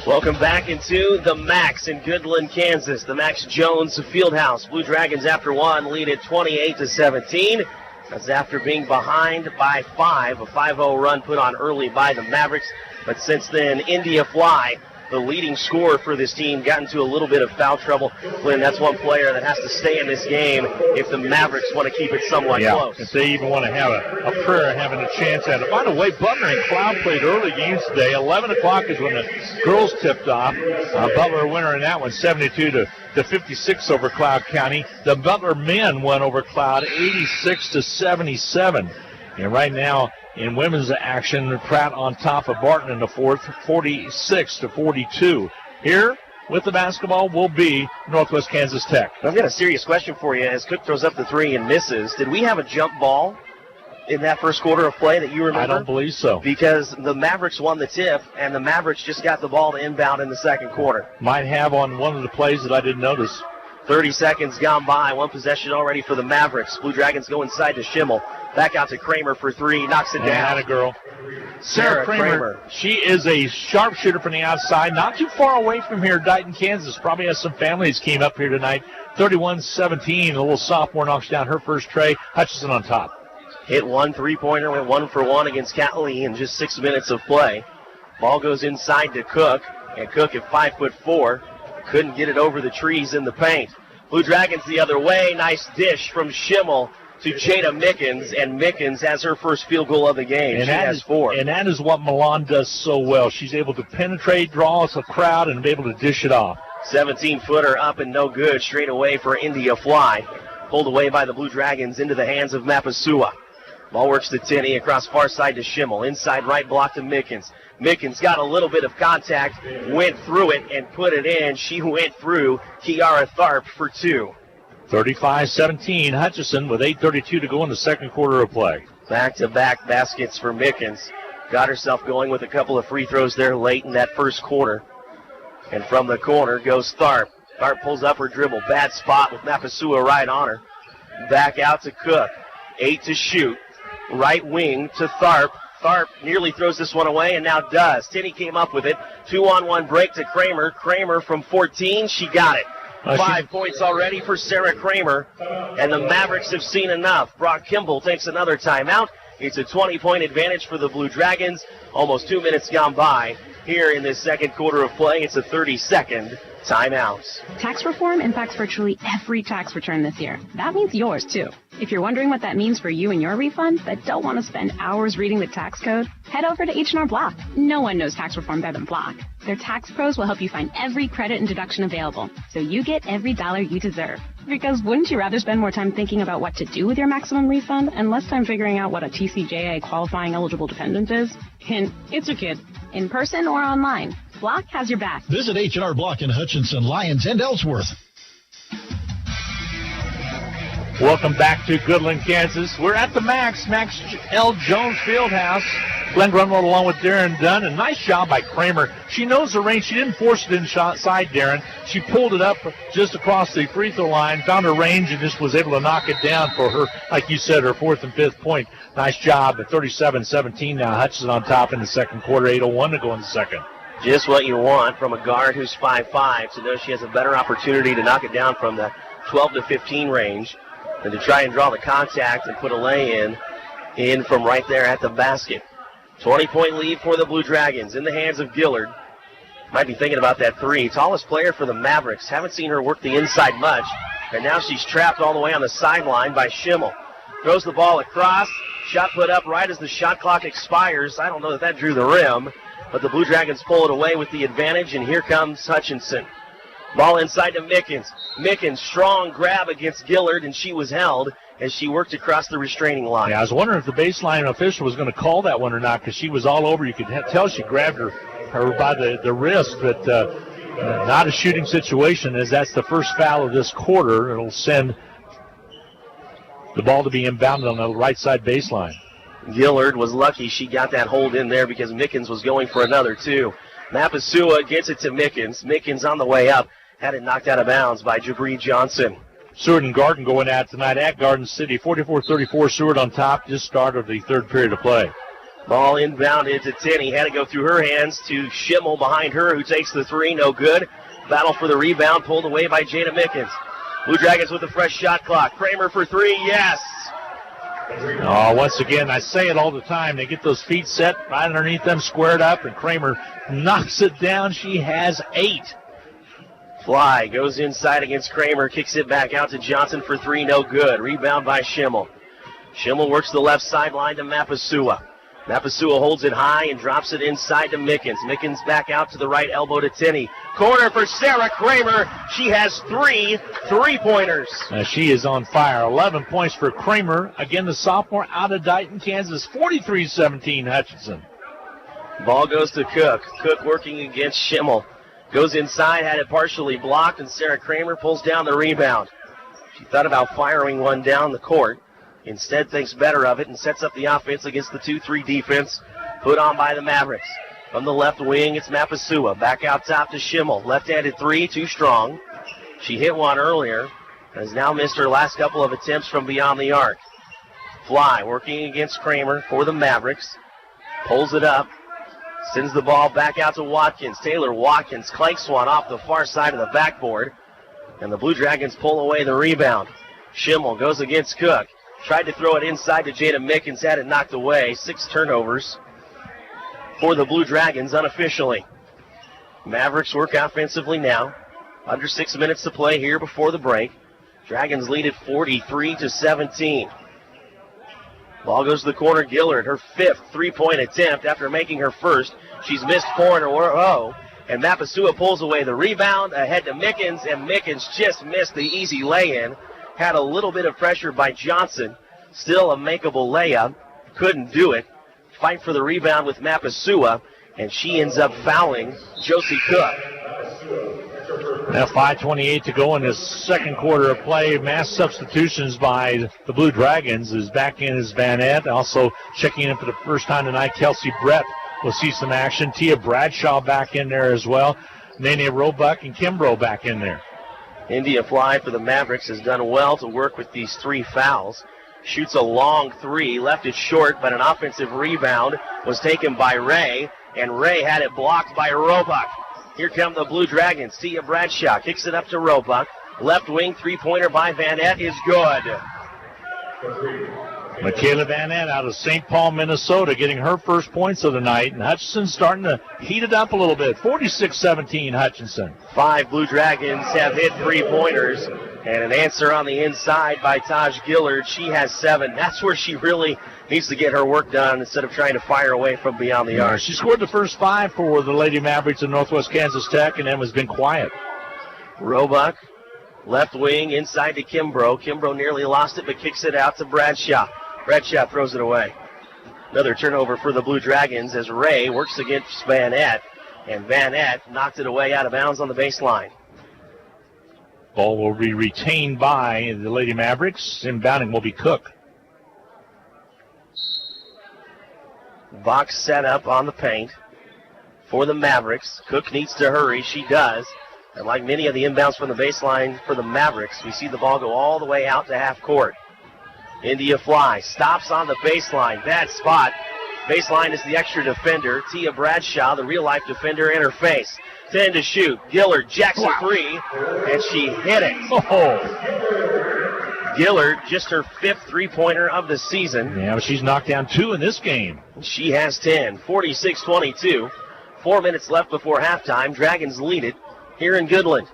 Welcome back into the Max in Goodland, Kansas. The Max Jones Fieldhouse. Blue Dragons after one lead at 28-17. That's after being behind by 5. A 5-0 run put on early by the Mavericks. But since then, India Fly, the leading scorer for this team, got into a little bit of foul trouble. Glenn, that's one player that has to stay in this game if the Mavericks want to keep it somewhat close. If they even want to have a prayer of having a chance at it. By the way, Butler and Cloud played early games today. 11 o'clock is when the girls tipped off. Butler winner in that one, 72-56 over Cloud County. The Butler men won over Cloud, 86-77. And right now, in women's action, Pratt on top of Barton in the fourth, 46-42. Here with the basketball will be Northwest Kansas Tech. I've got a serious question for you. As Cook throws up the 3 and misses, did we have a jump ball in that first quarter of play that you remember? I don't believe so. Because the Mavericks won the tip, and the Mavericks just got the ball to inbound in the second quarter. Might have on one of the plays that I didn't notice. 30 seconds gone by. One possession already for the Mavericks. Blue Dragons go inside to Schimmel. Back out to Kramer for 3. Knocks it down. Had a girl. Sarah Kramer. She is a sharpshooter from the outside. Not too far away from here, Dighton, Kansas. Probably has some families came up here tonight. 31-17. A little sophomore knocks down her first tray. Hutchinson on top. Hit one 3-pointer. Went 1 for 1 against Catley in just 6 minutes of play. Ball goes inside to Cook. And Cook at 5'4", Couldn't get it over the trees in the paint. Blue Dragons the other way. Nice dish from Schimmel to Jada Mickens, and Mickens has her first field goal of the game. She has 4. And that is what Milan does so well. She's able to penetrate, draw us a crowd, and be able to dish it off. 17-footer up and no good. Straight away for India Fly. Pulled away by the Blue Dragons into the hands of Mapasua. Ball works to Tinney across far side to Schimmel. Inside right block to Mickens. Mickens got a little bit of contact, went through it, and put it in. She went through Kiara Tharp for 2. 35-17, Hutchinson with 8:32 to go in the second quarter of play. Back-to-back baskets for Mickens. Got herself going with a couple of free throws there late in that first quarter. And from the corner goes Tharp. Tharp pulls up her dribble. Bad spot with Mapasua right on her. Back out to Cook. 8 to shoot. Right wing to Tharp. Tharp nearly throws this one away and now does. Tinney came up with it. 2-on-1 break to Kramer. Kramer from 14. She got it. 5 points already for Sarah Kramer. And the Mavericks have seen enough. Brock Kimball takes another timeout. It's a 20-point advantage for the Blue Dragons. Almost 2 minutes gone by here in this second quarter of play. It's a 30-second timeout. Tax reform impacts virtually every tax return this year. That means yours, too. If you're wondering what that means for you and your refund, but don't want to spend hours reading the tax code, head over to H&R Block. No one knows tax reform better than Block. Their tax pros will help you find every credit and deduction available, so you get every dollar you deserve. Because wouldn't you rather spend more time thinking about what to do with your maximum refund and less time figuring out what a TCJA qualifying eligible dependent is? Hint, it's your kid. In person or online, Block has your back. Visit H&R Block in Hutchinson, Lyons, and Ellsworth. Welcome back to Goodland, Kansas. We're at the Max L. Jones Fieldhouse. Glenn Grunwald along with Darren Dunn. A nice job by Kramer. She knows the range. She didn't force it inside, Darren. She pulled it up just across the free throw line, found her range, and just was able to knock it down for her, like you said, her 4th and 5th point. Nice job at 37-17 now. Hutchinson on top in the second quarter. 8:01 to go in the second. Just what you want from a guard who's 5'5", to know she has a better opportunity to knock it down from the 12 to 15 range than to try and draw the contact and put a lay in from right there at the basket. 20-point lead for the Blue Dragons in the hands of Gillard. Might be thinking about that 3. Tallest player for the Mavericks. Haven't seen her work the inside much. And now she's trapped all the way on the sideline by Schimmel. Throws the ball across. Shot put up right as the shot clock expires. I don't know that drew the rim. But the Blue Dragons pull it away with the advantage. And here comes Hutchinson. Ball inside to Mickens. Mickens, strong grab against Gillard. And she was held as she worked across the restraining line. Yeah, I was wondering if the baseline official was going to call that one or not, because she was all over. You could tell she grabbed her by the wrist, but not a shooting situation, as that's the first foul of this quarter. It'll send the ball to be inbounded on the right side baseline. Gillard was lucky she got that hold in there because Mickens was going for another 2. Mapasua gets it to Mickens. Mickens on the way up. Had it knocked out of bounds by Jabri Johnson. Seward and Garden going at tonight at Garden City. 44-34, Seward on top. Just started the third period of play. Ball inbounded to Tinney. Had to go through her hands to Schimmel behind her, who takes the 3. No good. Battle for the rebound. Pulled away by Jada Mickens. Blue Dragons with a fresh shot clock. Kramer for 3. Yes. Oh, once again, I say it all the time. They get those feet set right underneath them, squared up, and Kramer knocks it down. She has 8. Fly goes inside against Kramer, kicks it back out to Johnson for 3, no good. Rebound by Schimmel. Schimmel works the left sideline to Mapasua. Mapasua holds it high and drops it inside to Mickens. Mickens back out to the right elbow to Tinney. Corner for Sarah Kramer. She has 3 3-pointers. She is on fire. 11 points for Kramer. Again, the sophomore out of Dighton, Kansas. 43-17 Hutchinson. Ball goes to Cook. Cook working against Schimmel. Goes inside, had it partially blocked, and Sarah Kramer pulls down the rebound. She thought about firing one down the court. Instead, thinks better of it and sets up the offense against the 2-3 defense put on by the Mavericks. From the left wing, it's Mapasua. Back out top to Schimmel. Left-handed 3, too strong. She hit one earlier, has now missed her last couple of attempts from beyond the arc. Fly working against Kramer for the Mavericks. Pulls it up. Sends the ball back out to Watkins. Taylor Watkins clanks one off the far side of the backboard. And the Blue Dragons pull away the rebound. Schimmel goes against Cook. Tried to throw it inside to Jada Mickens. Had it knocked away. 6 turnovers for the Blue Dragons unofficially. Mavericks work offensively now. Under 6 minutes to play here before the break. Dragons lead it 43-17. Ball goes to the corner. Gillard, her 5th three-point attempt after making her first. She's missed 4 in a row. And Mapasua pulls away the rebound ahead to Mickens, and Mickens just missed the easy lay-in. Had a little bit of pressure by Johnson. Still a makeable layup. Couldn't do it. Fight for the rebound with Mapasua, and she ends up fouling Josie Cook. Now 5:28 to go in this second quarter of play. Mass substitutions by the Blue Dragons. Is back in is Van Ed. Also checking in for the first time tonight, Kelsey Brett will see some action. Tia Bradshaw back in there as well. Nene Roebuck and Kimbrough back in there. India Fly for the Mavericks has done well to work with these 3 fouls. Shoots a long 3, left it short, but an offensive rebound was taken by Ray, and Ray had it blocked by Roebuck. Here come the Blue Dragons. Tia Bradshaw kicks it up to Roebuck. Left wing three-pointer by Van Ed is good. Michaela Van Ed out of St. Paul, Minnesota, getting her first points of the night, and Hutchinson starting to heat it up a little bit. 46-17 Hutchinson. 5 Blue Dragons have hit three-pointers, and an answer on the inside by Taj Gillard. She has 7. That's where she really needs to get her work done instead of trying to fire away from beyond the arc. She scored the first 5 for the Lady Mavericks of Northwest Kansas Tech, and then has been quiet. Roebuck, left wing, inside to Kimbrough. Kimbrough nearly lost it, but kicks it out to Bradshaw. Bradshaw throws it away. Another turnover for the Blue Dragons as Ray works against Van Ed, and Van Ed knocked it away out of bounds on the baseline. Ball will be retained by the Lady Mavericks. Inbounding will be Cook. Box set up on the paint for the Mavericks. Cook needs to hurry. She does. And like many of the inbounds from the baseline for the Mavericks, we see the ball go all the way out to half court. India Fly stops on the baseline. Bad spot. Baseline is the extra defender. Tia Bradshaw, the real-life defender, in her face. 10 to shoot. Gillard jacks a 3, and she hit it. Gillard, just her 5th three-pointer of the season. Yeah, but she's knocked down 2 in this game. She has 10. 46-22. 4 minutes left before halftime. Dragons lead it here in Goodland.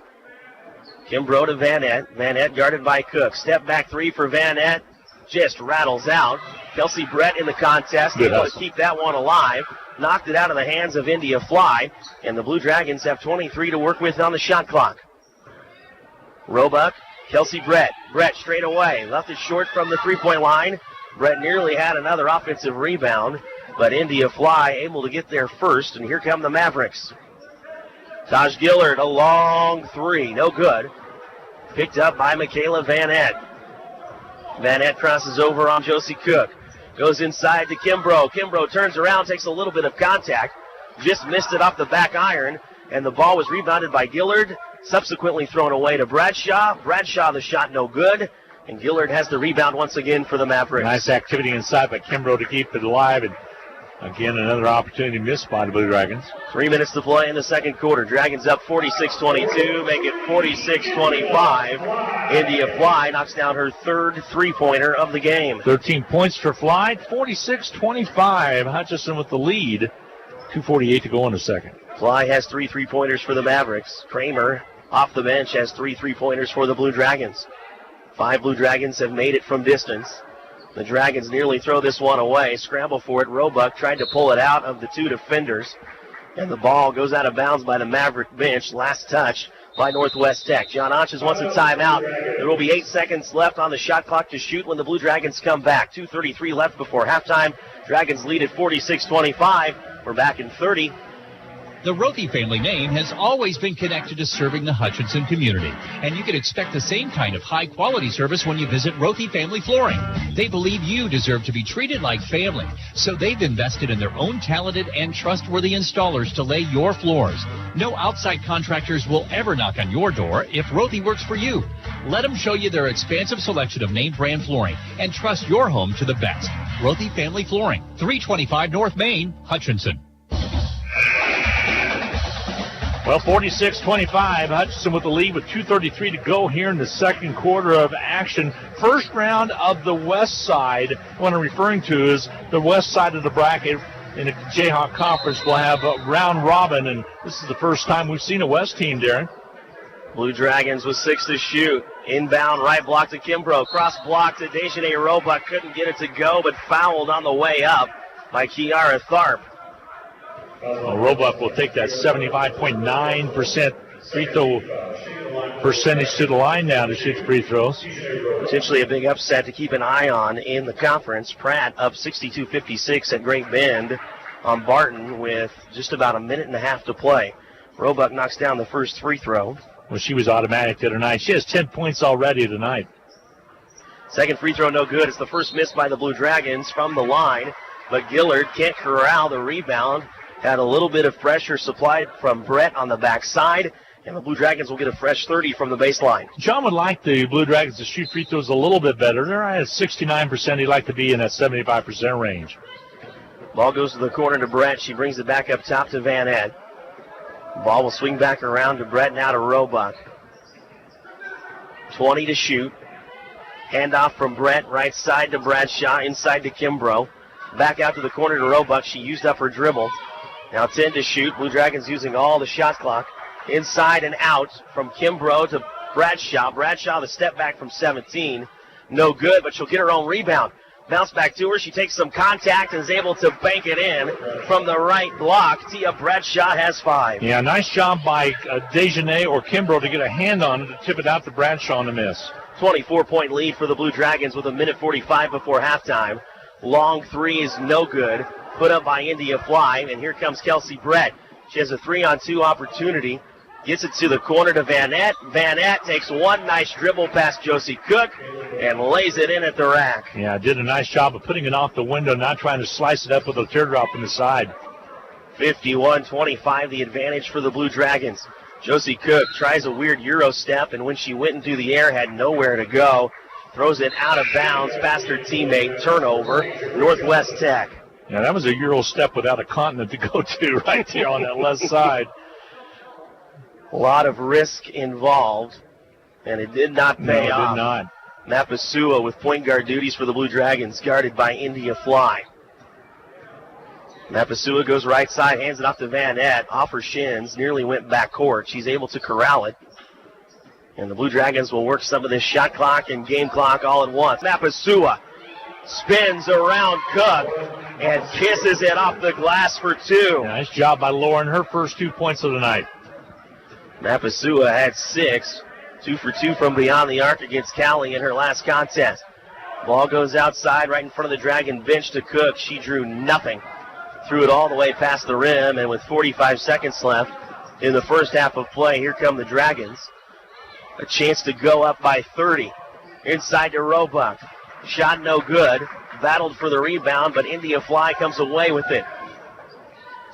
Kimbrough to Van Ed. Van Ed guarded by Cook. Step back 3 for Van Ed. Just rattles out. Kelsey Brett in the contest. Able to keep that one alive. Knocked it out of the hands of India Fly. And the Blue Dragons have 23 to work with on the shot clock. Roebuck, Kelsey Brett. Brett straight away. Left it short from the three-point line. Brett nearly had another offensive rebound. But India Fly able to get there first. And here come the Mavericks. Taj Gillard, a long 3. No good. Picked up by Michaela Van Ed. Van Ed crosses over on Josie Cook. Goes inside to Kimbrough. Kimbrough turns around, takes a little bit of contact. Just missed it off the back iron. And the ball was rebounded by Gillard. Subsequently thrown away to Bradshaw. Bradshaw, the shot no good. And Gillard has the rebound once again for the Mavericks. Nice activity inside by Kimbrough to keep it alive. And again, another opportunity missed by the Blue Dragons. 3 minutes to play in the second quarter. Dragons up 46-22, make it 46-25. India Fly knocks down her 3rd three-pointer of the game. 13 points for Fly, 46-25. Hutchinson with the lead. 2:48 to go in the second. Fly has 3 three-pointers for the Mavericks. Kramer, off the bench, has 3 three-pointers for the Blue Dragons. 5 Blue Dragons have made it from distance. The Dragons nearly throw this one away. Scramble for it. Roebuck tried to pull it out of the 2 defenders. And the ball goes out of bounds by the Maverick bench. Last touch by Northwest Tech. John Anches wants a timeout. There will be 8 seconds left on the shot clock to shoot when the Blue Dragons come back. 2:33 left before halftime. Dragons lead at 46-25. We're back in 30. The Rothy family name has always been connected to serving the Hutchinson community, and you can expect the same kind of high-quality service when you visit Rothy Family Flooring. They believe you deserve to be treated like family, so they've invested in their own talented and trustworthy installers to lay your floors. No outside contractors will ever knock on your door if Rothy works for you. Let them show you their expansive selection of name-brand flooring and trust your home to the best. Rothy Family Flooring, 325 North Main, Hutchinson. Well, 46-25, Hutchinson with the lead with 2:33 to go here in the second quarter of action. First round of the West side. What I'm referring to is the West side of the bracket in the Jayhawk Conference will have a round robin, and this is the first time we've seen a West team, Darren. Blue Dragons with 6 to shoot. Inbound right block to Kimbrough. Cross block to Dejanay Roebuck. Couldn't get it to go, but fouled on the way up by Kiara Tharp. Well, Roebuck will take that 75.9% free throw percentage to the line now to shoot free throws. Potentially a big upset to keep an eye on in the conference. Pratt up 62-56 at Great Bend on Barton with just about a minute and a half to play. Roebuck knocks down the first free throw. Well, she was automatic tonight. She has 10 points already tonight. Second free throw no good. It's the first miss by the Blue Dragons from the line, but Gillard can't corral the rebound. Had a little bit of pressure supplied from Brett on the backside, and the Blue Dragons will get a fresh 30 from the baseline. John would like the Blue Dragons to shoot free throws a little bit better. They're at 69%. He'd like to be in that 75% range. Ball goes to the corner to Brett. She brings it back up top to Van Ed. Ball will swing back around to Brett, now to Roebuck. 20 to shoot. Handoff from Brett, right side to Bradshaw, inside to Kimbrough. Back out to the corner to Roebuck. She used up her dribble. Now 10 to shoot. Blue Dragons using all the shot clock. Inside and out from Kimbrough to Bradshaw. Bradshaw, the step back from 17. No good, but she'll get her own rebound. Bounce back to her. She takes some contact and is able to bank it in from the right block. Tia Bradshaw has 5. Yeah, nice job by Dejanay or Kimbrough to get a hand on it to tip it out to Bradshaw on the miss. 24-point lead for the Blue Dragons with a minute 45 before halftime. Long three is no good. Put up by India Fly, and here comes Kelsey Brett. She has a 3-on-2 opportunity. Gets it to the corner to Van Ette. Van Ette takes one nice dribble past Josie Cook and lays it in at the rack. Yeah, did a nice job of putting it off the window, not trying to slice it up with a teardrop in the side. 51-25, the advantage for the Blue Dragons. Josie Cook tries a weird Euro step, and when she went into the air, had nowhere to go. Throws it out of bounds past her teammate. Turnover, Northwest Tech. Yeah, that was a Euro step without a continent to go to right there on that left side. A lot of risk involved, and it did not pay off. No, it did not. Mapasua with point guard duties for the Blue Dragons, guarded by India Fly. Mapasua goes right side, hands it off to Van Ette, off her shins, nearly went backcourt. She's able to corral it. And the Blue Dragons will work some of this shot clock and game clock all at once. Mapasua spins around Cook and kisses it off the glass for 2. Nice job by Lauren, her first 2 points of the night. Mapasua had 6, 2 for 2 from beyond the arc against Cali in her last contest. Ball goes outside right in front of the Dragon bench to Cook. She drew nothing. Threw it all the way past the rim, and with 45 seconds left in the first half of play, here come the Dragons. A chance to go up by 30. Inside to Roebuck. Shot no good. Battled for the rebound, but India Fly comes away with it.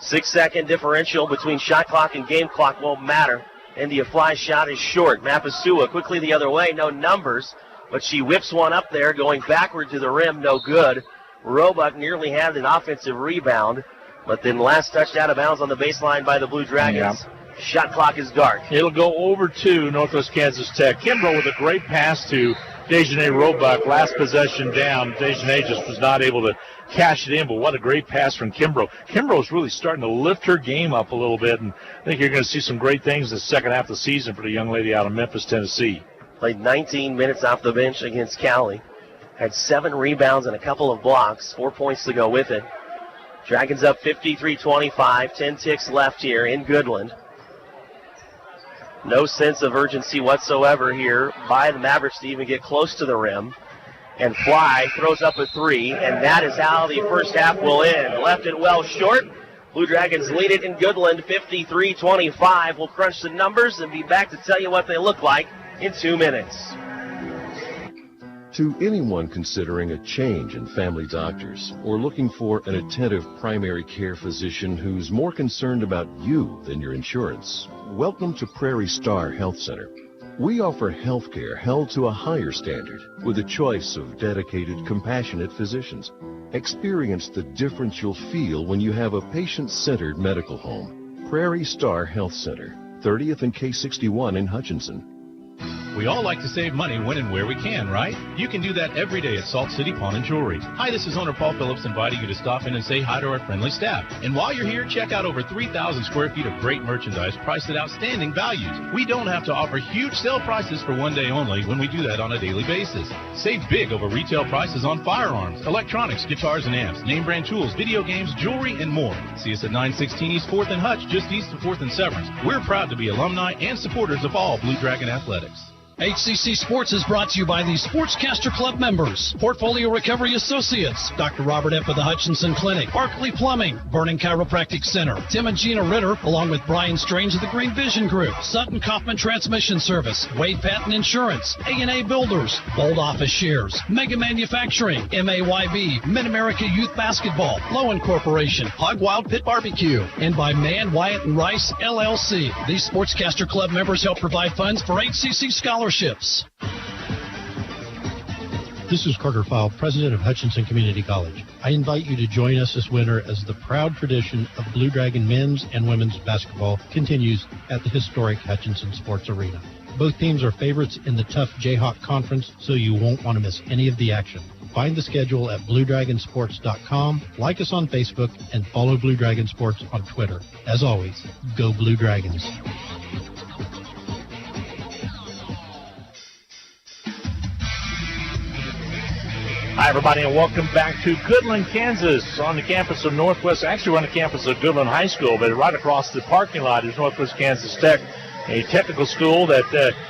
6-second differential between shot clock and game clock won't matter. India Fly's shot is short. Mapasua quickly the other way, no numbers, but she whips one up there, going backward to the rim, no good. Roebuck nearly had an offensive rebound, but then last touched out of bounds on the baseline by the Blue Dragons. Yeah. Shot clock is dark. It'll go over to Northwest Kansas Tech. Kimbrough with a great pass to Dejanay Roebuck. Last possession down. Dejanay just was not able to cash it in, but what a great pass from Kimbrough. Kimbrough's really starting to lift her game up a little bit, and I think you're going to see some great things in the second half of the season for the young lady out of Memphis, Tennessee. Played 19 minutes off the bench against Cali. Had 7 rebounds and a couple of blocks. 4 points to go with it. Dragons up 53-25. 10 ticks left here in Goodland. No sense of urgency whatsoever here by the Mavericks to even get close to the rim. And Fly throws up a 3, and that is how the first half will end. Left it well short. Blue Dragons lead it in Goodland 53-25. We'll crunch the numbers and be back to tell you what they look like in 2 minutes. To anyone considering a change in family doctors or looking for an attentive primary care physician who's more concerned about you than your insurance, welcome to Prairie Star Health Center. We offer health care held to a higher standard with a choice of dedicated, compassionate physicians. Experience the difference you'll feel when you have a patient-centered medical home. Prairie Star Health Center, 30th and K61 in Hutchinson. We all like to save money when and where we can, right? You can do that every day at Salt City Pawn and Jewelry. Hi, this is owner Paul Phillips inviting you to stop in and say hi to our friendly staff. And while you're here, check out over 3,000 square feet of great merchandise priced at outstanding values. We don't have to offer huge sale prices for one day only when we do that on a daily basis. Save big over retail prices on firearms, electronics, guitars and amps, name brand tools, video games, jewelry, and more. See us at 916 East 4th and Hutch, just east of 4th and Severance. We're proud to be alumni and supporters of all Blue Dragon athletics. HCC Sports is brought to you by the Sportscaster Club members, Portfolio Recovery Associates, Dr. Robert F. of the Hutchinson Clinic, Barkley Plumbing, Vernon Chiropractic Center, Tim and Gina Ritter, along with Brian Strange of the Green Vision Group, Sutton Kaufman Transmission Service, Wade Patton Insurance, A&A Builders, Bold Office Shares, Mega Manufacturing, MAYB, Mid-America Youth Basketball, Lowen Corporation, Hog Wild Pit Barbecue, and by Mann, Wyatt, and Rice, LLC. These Sportscaster Club members help provide funds for HCC scholarships. This is Carter File, president of Hutchinson Community College. I invite you to join us this winter as the proud tradition of Blue Dragon men's and women's basketball continues at the historic Hutchinson Sports Arena. Both teams are favorites in the tough Jayhawk Conference, so you won't want to miss any of the action. Find the schedule at BlueDragonSports.com, like us on Facebook, and follow Blue Dragon Sports on Twitter. As always, go Blue Dragons. Hi, everybody, and welcome back to Goodland, Kansas, on the campus of Northwest. Actually, we're on the campus of Goodland High School, but right across the parking lot is Northwest Kansas Tech, a technical school that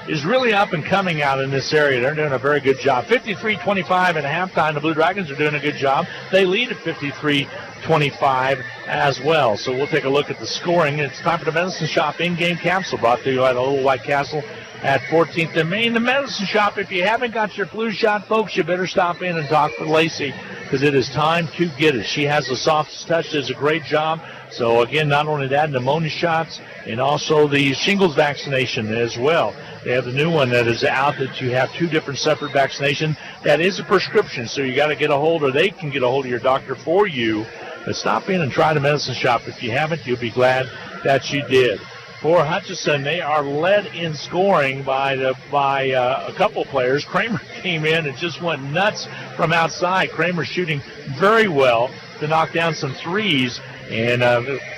is really up and coming out in this area. They're doing a very good job. 53-25 at halftime. The Blue Dragons are doing a good job. They lead at 53-25 as well. So we'll take a look at the scoring. It's time for the Medicine Shop in-game capsule, brought to you by the Little White Castle at 14th and Main. The Medicine Shop, if you haven't got your flu shot, folks, you better stop in and talk to Lacey, because it is time to get it. She has the softest touch, does a great job. So, again, not only that, pneumonia shots and also the shingles vaccination as well. They have the new one that is out that you have two different separate vaccinations. That is a prescription, so you got to get a hold, or they can get a hold of your doctor for you. But stop in and try the Medicine Shop. If you haven't, you'll be glad that you did. For Hutchinson, they are led in scoring by a couple players. Kramer came in and just went nuts from outside. Kramer shooting very well to knock down some threes, and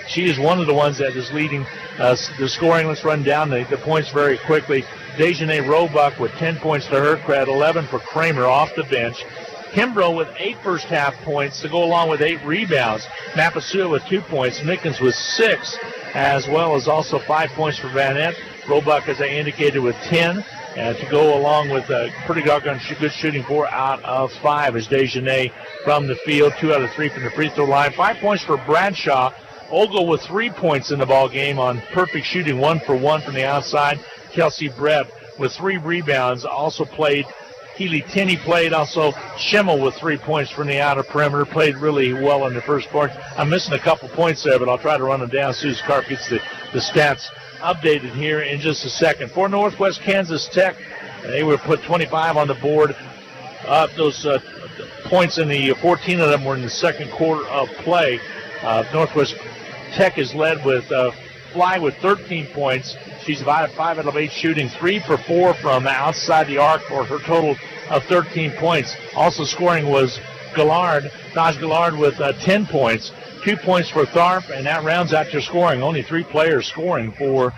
she is one of the ones that is leading the scoring. Let's run down the points very quickly. Dejanay Roebuck with 10 points to her credit, 11 for Kramer off the bench. Kimbrough with 8 first-half points to go along with 8 rebounds. Mapasua with 2 points. Mickens with 6, as well as also 5 points for Van Ent. Roebuck, as I indicated, with 10. To go along with pretty doggone good shooting, 4 out of 5 is Dejanay from the field, 2 out of 3 from the free throw line. 5 points for Bradshaw. Ogle with 3 points in the ball game on perfect shooting, 1 for 1 from the outside. Kelsey Brett with 3 rebounds, also played. Keely Tinney played. Also, Schimmel with 3 points from the outer perimeter. Played really well in the first quarter. I'm missing a couple points there, but I'll try to run them down as soon as Carp gets the stats updated here in just a second. For Northwest Kansas Tech, they would put 25 on the board. Those points in the 14 of them were in the second quarter of play. Northwest Tech is led with Fly with 13 points. She's about 5 out of 8 shooting, 3 for 4 from outside the arc for her total of 13 points. Also scoring was Taj Gillard with 10 points, 2 points for Tharp, and that rounds out your scoring. Only 3 players scoring for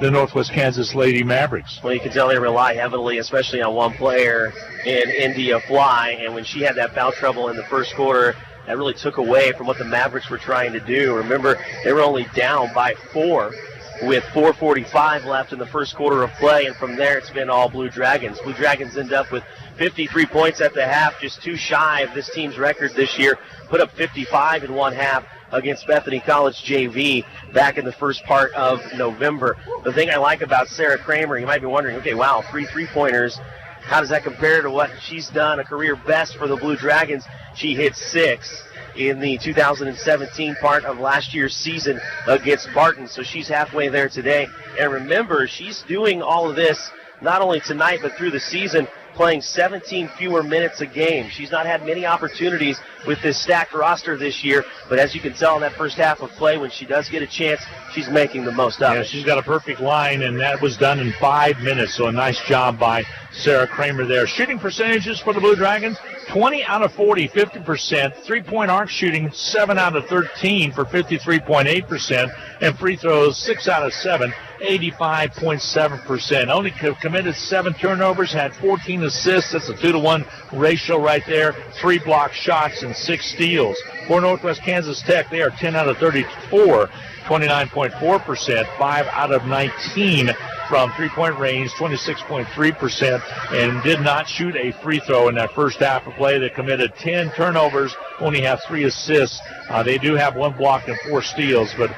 the Northwest Kansas Lady Mavericks. Well, you can tell they rely heavily, especially on one player in India Fly, and when she had that foul trouble in the first quarter, that really took away from what the Mavericks were trying to do. Remember, they were only down by 4 with 4:45 left in the first quarter of play, and from there it's been all Blue Dragons. Blue Dragons end up with 53 points at the half, just 2 shy of this team's record this year. Put up 55 in one half against Bethany College JV back in the first part of November. The thing I like about Sarah Kramer, you might be wondering, okay, wow, 3 3-pointers. How does that compare to what she's done, a career best for the Blue Dragons? She hit 6 in the 2017 part of last year's season against Barton, so she's halfway there today. And remember, she's doing all of this not only tonight but through the season playing 17 fewer minutes a game. She's not had many opportunities with this stacked roster this year, but as you can tell in that first half of play, when she does get a chance, she's making the most of it. She's got a perfect line, and that was done in 5 minutes, so a nice job by Sarah Kramer there. Shooting percentages for the Blue Dragons, 20 out of 40, 50%. Three-point arc shooting, 7 out of 13 for 53.8%. And free throws, 6 out of 7, 85.7%. Only committed 7 turnovers, had 14 assists. That's a 2-to-1 ratio right there. 3 block shots and 6 steals. For Northwest Kansas Tech, they are 10 out of 34, 29.4%, 5 out of 19 from three-point range, 26.3%, and did not shoot a free throw in that first half of play. They committed 10 turnovers, only have 3 assists. They do have 1 block and 4 steals, but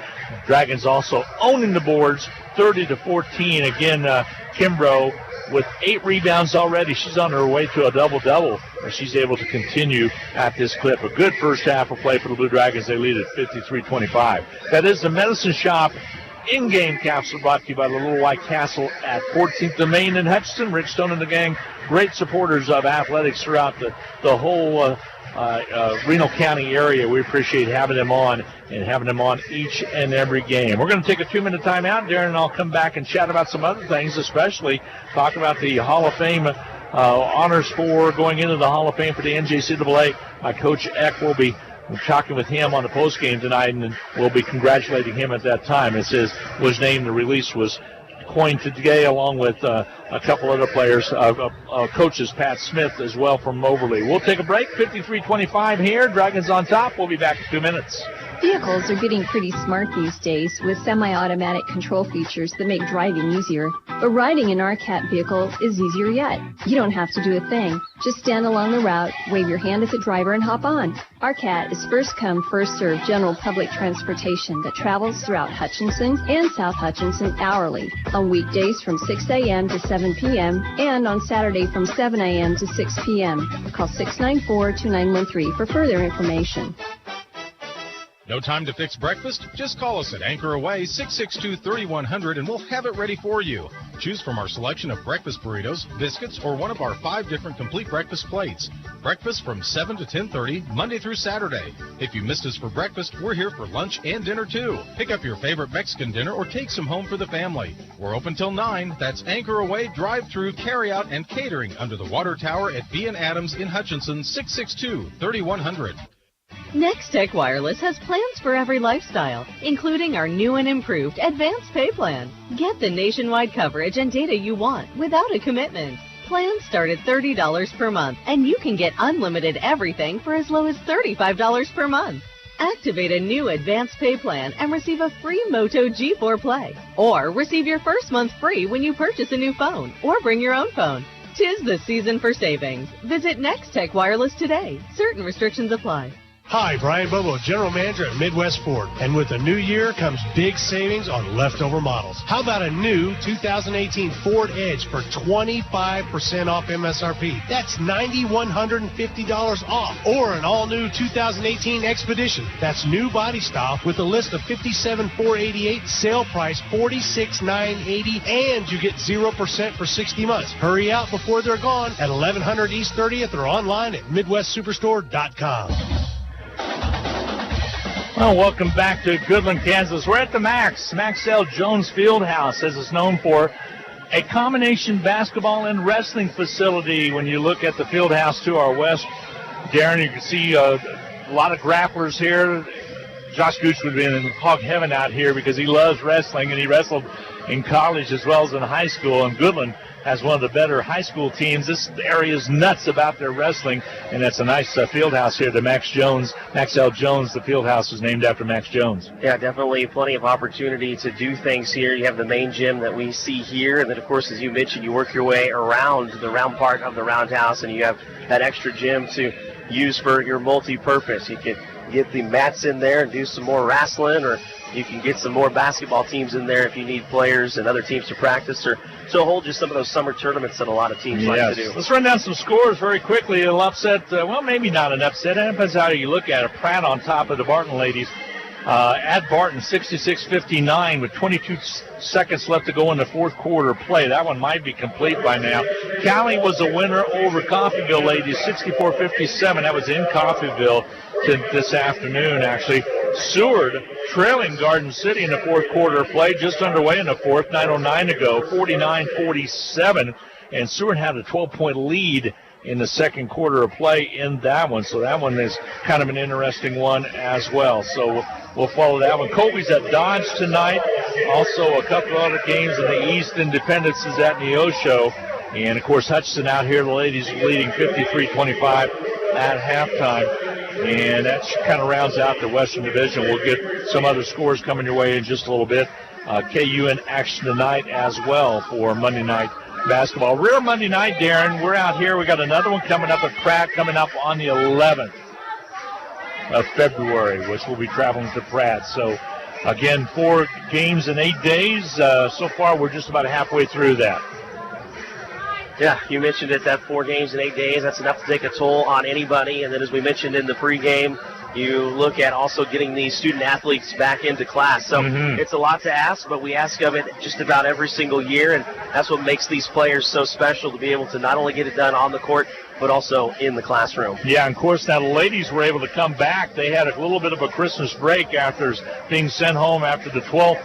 Dragons also owning the boards, 30-14. Again, Kimbrough with 8 rebounds already. She's on her way to a double-double, and she's able to continue at this clip. A good first half of play for the Blue Dragons. They lead at 53-25. That is the Medicine Shop in-game capsule brought to you by the Little White Castle at 14th and Main in Hutchinson. Rick Stone and the gang, great supporters of athletics throughout the whole Reno County area. We appreciate having them on and having them on each and every game. We're going to take a 2-minute timeout. Darren and I'll come back and chat about some other things, especially talk about the Hall of Fame honors for going into the Hall of Fame for the NJCAA. Coach Eck will be talking with him on the postgame tonight, and we'll be congratulating him at that time. It says was named. The release was coined today along with a couple other players, coaches, Pat Smith as well from Moberly. We'll take a break. 53-25 here. Dragons on top. We'll be back in 2 minutes. Vehicles are getting pretty smart these days with semi-automatic control features that make driving easier. But riding an RCAT vehicle is easier yet. You don't have to do a thing. Just stand along the route, wave your hand at the driver, and hop on. RCAT is first come, first served general public transportation that travels throughout Hutchinson and South Hutchinson hourly, on weekdays from 6 a.m. to 7 p.m. and on Saturday from 7 a.m. to 6 p.m. Call 694-2913 for further information. No time to fix breakfast? Just call us at Anchor Away 662-3100 and we'll have it ready for you. Choose from our selection of breakfast burritos, biscuits, or one of our 5 different complete breakfast plates. Breakfast from 7 to 10:30, Monday through Saturday. If you missed us for breakfast, we're here for lunch and dinner too. Pick up your favorite Mexican dinner or take some home for the family. We're open till 9. That's Anchor Away, drive-through, carry-out, and catering under the water tower at B & Adams in Hutchinson, 662-3100. Next Tech Wireless has plans for every lifestyle, including our new and improved Advanced Pay Plan. Get the nationwide coverage and data you want without a commitment. Plans start at $30 per month, and you can get unlimited everything for as low as $35 per month. Activate a new Advanced Pay Plan and receive a free Moto G4 Play. Or receive your first month free when you purchase a new phone or bring your own phone. 'Tis the season for savings. Visit Next Tech Wireless today. Certain restrictions apply. Hi, Brian Bobo, General Manager at Midwest Ford. And with the new year comes big savings on leftover models. How about a new 2018 Ford Edge for 25% off MSRP? That's $9,150 off. Or an all-new 2018 Expedition. That's new body style with a list of $57,488, sale price $46,980, and you get 0% for 60 months. Hurry out before they're gone at 1100 East 30th or online at MidwestSuperstore.com. Well, welcome back to Goodland, Kansas. We're at the Max Jones Fieldhouse, as it's known for, a combination basketball and wrestling facility. When you look at the field house to our west, Darren, you can see a lot of grapplers here. Josh Gooch would be in hog heaven out here because he loves wrestling, and he wrestled in college as well as in high school. And Goodland has one of the better high school teams. This area is nuts about their wrestling, and that's a nice field house here to Max L. Jones. The field house is named after Max Jones. Yeah, definitely plenty of opportunity to do things here. You have the main gym that we see here, and then, of course, as you mentioned, you work your way around the round part of the roundhouse, and you have that extra gym to use for your multi-purpose. You can get the mats in there and do some more wrestling, or you can get some more basketball teams in there if you need players and other teams to practice, or so hold just some of those summer tournaments that a lot of teams like to do. Let's run down some scores very quickly. An upset, well, maybe not an upset. It depends how you look at it. Pratt on top of the Barton ladies, At Barton, 66-59 with 22 seconds left to go in the fourth quarter play. That one might be complete by now. Cali was a winner over Coffeyville ladies, 64-57. That was in Coffeyville this afternoon, actually. Seward trailing Garden City in the fourth quarter play, just underway in the fourth, 9:09 to go, 49-47. And Seward had a 12-point lead in the second quarter of play in that one. So that one is kind of an interesting one as well. So we'll follow that one. Colby's at Dodge tonight. Also a couple of other games in the East. Independence is at Neosho. And, of course, Hutchinson out here, the ladies leading 53-25 at halftime. And that kind of rounds out the Western Division. We'll get some other scores coming your way in just a little bit. KU in action tonight as well for Monday night basketball. Rear Monday night, Darren, we're out here. We got another one coming up at Pratt, coming up on the 11th of February, which we'll be traveling to Pratt. So, again, 4 games in 8 days. So far, we're just about halfway through that. Yeah, you mentioned it, that 4 games in 8 days. That's enough to take a toll on anybody. And then as we mentioned in the pregame, you look at also getting these student athletes back into class. So it's a lot to ask, but we ask of it just about every single year, and that's what makes these players so special, to be able to not only get it done on the court, but also in the classroom. Yeah, and of course, now the ladies were able to come back. They had a little bit of a Christmas break after being sent home after the 12th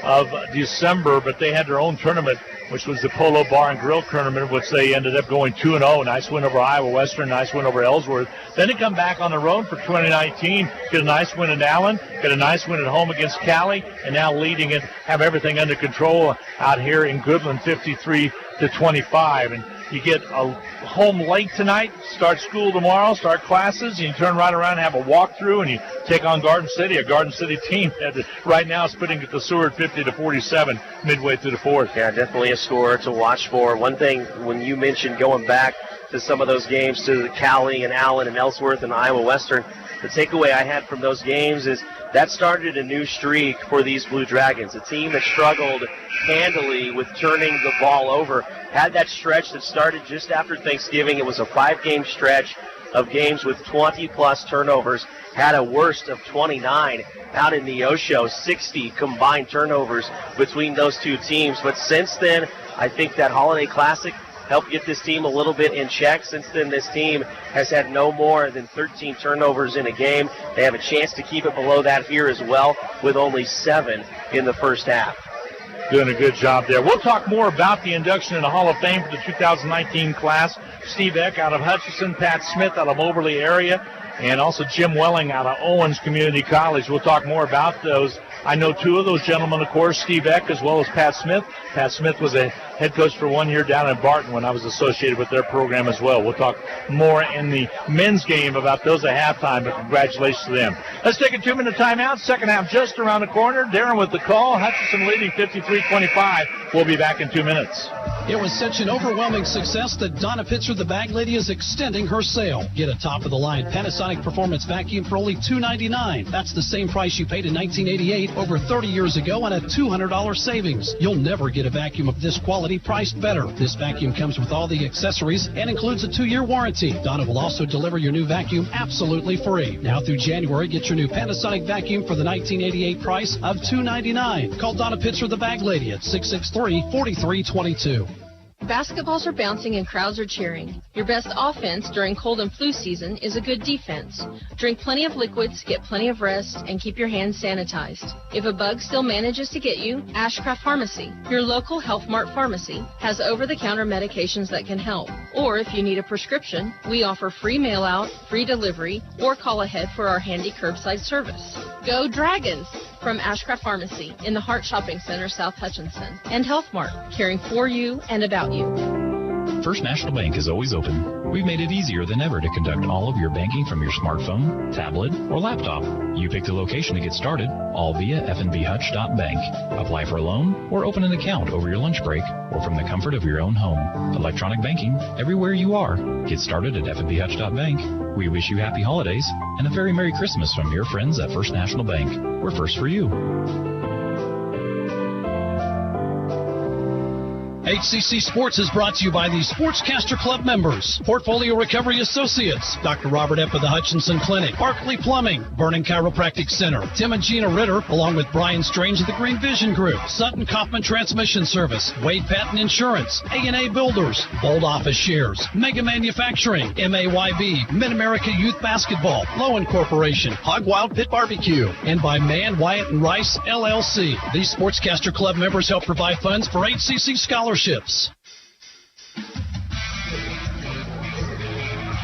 of December, but they had their own tournament, which was the Polo Bar and Grill Tournament, which they ended up going 2-0. Nice win over Iowa Western, nice win over Ellsworth. Then they come back on the road for 2019, get a nice win in Allen, get a nice win at home against Cali, and now leading it, have everything under control out here in Goodland, 53-25. And you get a home late tonight, start school tomorrow, start classes, and you turn right around and have a walkthrough, and you take on Garden City, a Garden City team that right now is putting it to Seward 50-47 midway through the fourth. Yeah, definitely a score to watch for. One thing, when you mentioned going back to some of those games, to the Cali and Allen and Ellsworth and Iowa Western, the takeaway I had from those games is that started a new streak for these Blue Dragons, a team that struggled handily with turning the ball over. Had that stretch that started just after Thanksgiving. It was a 5-game stretch of games with 20-plus turnovers. Had a worst of 29 out in Neosho, 60 combined turnovers between those two teams. But since then, I think that Holiday Classic helped get this team a little bit in check. Since then, this team has had no more than 13 turnovers in a game. They have a chance to keep it below that here as well, with only 7 in the first half. Doing a good job there. We'll talk more about the induction in the Hall of Fame for the 2019 class. Steve Eck out of Hutchinson, Pat Smith out of Moberly area, and also Jim Welling out of Owens Community College. We'll talk more about those. I know 2 of those gentlemen, of course, Steve Eck as well as Pat Smith. Pat Smith was a head coach for 1 year down in Barton when I was associated with their program as well. We'll talk more in the men's game about those at halftime, but congratulations to them. Let's take a 2-minute timeout. Second half just around the corner. Darren with the call. Hutchinson leading 53-25. We'll be back in 2 minutes. It was such an overwhelming success that Donna Pitzer, the bag lady, is extending her sale. Get a top-of-the-line Panasonic Performance vacuum for only $299. That's the same price you paid in 1988, over 30 years ago, and a $200 savings. You'll never get a vacuum of this quality priced better. This vacuum comes with all the accessories and includes a 2-year warranty. Donna will also deliver your new vacuum absolutely free. Now through January, get your new Panasonic vacuum for the 1988 price of $299. Call Donna Pitzer, the bag lady, at 663-4322. Basketballs are bouncing and crowds are cheering. Your best offense during cold and flu season is a good defense. Drink plenty of liquids, get plenty of rest, and keep your hands sanitized. If a bug still manages to get you, Ashcraft Pharmacy, your local Health Mart pharmacy, has over-the-counter medications that can help. Or if you need a prescription, we offer free mail-out, free delivery, or call ahead for our handy curbside service. Go Dragons! From Ashcraft Pharmacy in the Hart Shopping Center, South Hutchinson, and Health Mart, caring for you and about you. First National Bank is always open. We've made it easier than ever to conduct all of your banking from your smartphone, tablet, or laptop. You pick the location to get started, all via fnbhutch.bank. Apply for a loan or open an account over your lunch break or from the comfort of your own home. Electronic banking everywhere you are. Get started at fnbhutch.bank. We wish you happy holidays and a very Merry Christmas from your friends at First National Bank. We're first for you. HCC Sports is brought to you by the Sportscaster Club members, Portfolio Recovery Associates, Dr. Robert Epp of the Hutchinson Clinic, Barkley Plumbing, Vernon Chiropractic Center, Tim and Gina Ritter, along with Brian Strange of the Green Vision Group, Sutton Kaufman Transmission Service, Wade Patton Insurance, A&A Builders, Bold Office Shares, Mega Manufacturing, MAYB, Mid-America Youth Basketball, Lowen Corporation, Hog Wild Pit Barbecue, and by Mann, Wyatt, and Rice, LLC. These Sportscaster Club members help provide funds for HCC scholarships.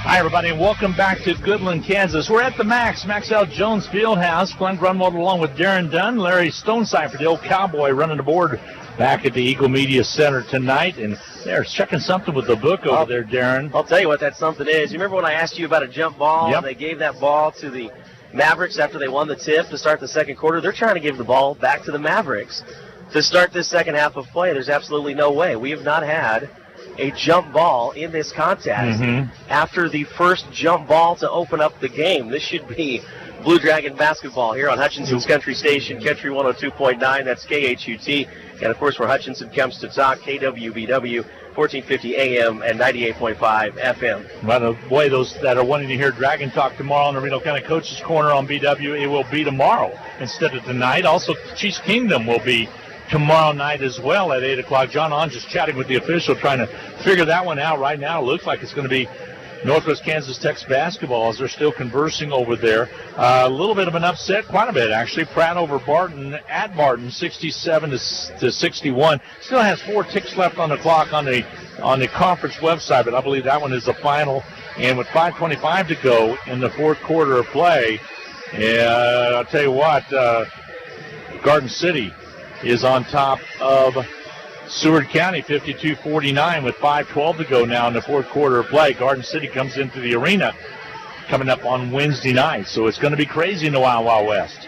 Hi, everybody, and welcome back to Goodland, Kansas. We're at the Max Jones Fieldhouse. Glenn Grunwald along with Darren Dunn, Larry Stonesifer, the old cowboy, running the board back at the Eagle Media Center tonight. And they're checking something with the book over there, Darren. I'll tell you what that something is. You remember when I asked you about a jump ball? Yep. And they gave that ball to the Mavericks after they won the tip to start the second quarter? They're trying to give the ball back to the Mavericks to start this second half of play. There's absolutely no way. We have not had a jump ball in this contest after the first jump ball to open up the game. This should be Blue Dragon basketball here on Hutchinson's Country Station, Country 102.9. That's KHUT. And, of course, where Hutchinson comes to talk, KWBW, 1450 AM and 98.5 FM. By the way, those that are wanting to hear Dragon Talk tomorrow on the Reno County Coaches Corner on BW, it will be tomorrow instead of tonight. Also, Chiefs Kingdom will be tomorrow night as well at 8 o'clock. John On just chatting with the official, trying to figure that one out right now. It looks like it's going to be Northwest Kansas Tech's basketball as they're still conversing over there. A little bit of an upset, quite a bit actually. Pratt over Barton at Barton, 67 to 61. Still has 4 ticks left on the clock on the conference website, but I believe that one is the final. And with 5:25 to go in the fourth quarter of play, I'll tell you what, Garden City is on top of Seward County, 52-49, with 5:12 to go now in the fourth quarter of play. Garden City comes into the arena coming up on Wednesday night, so it's going to be crazy in the Wild Wild West.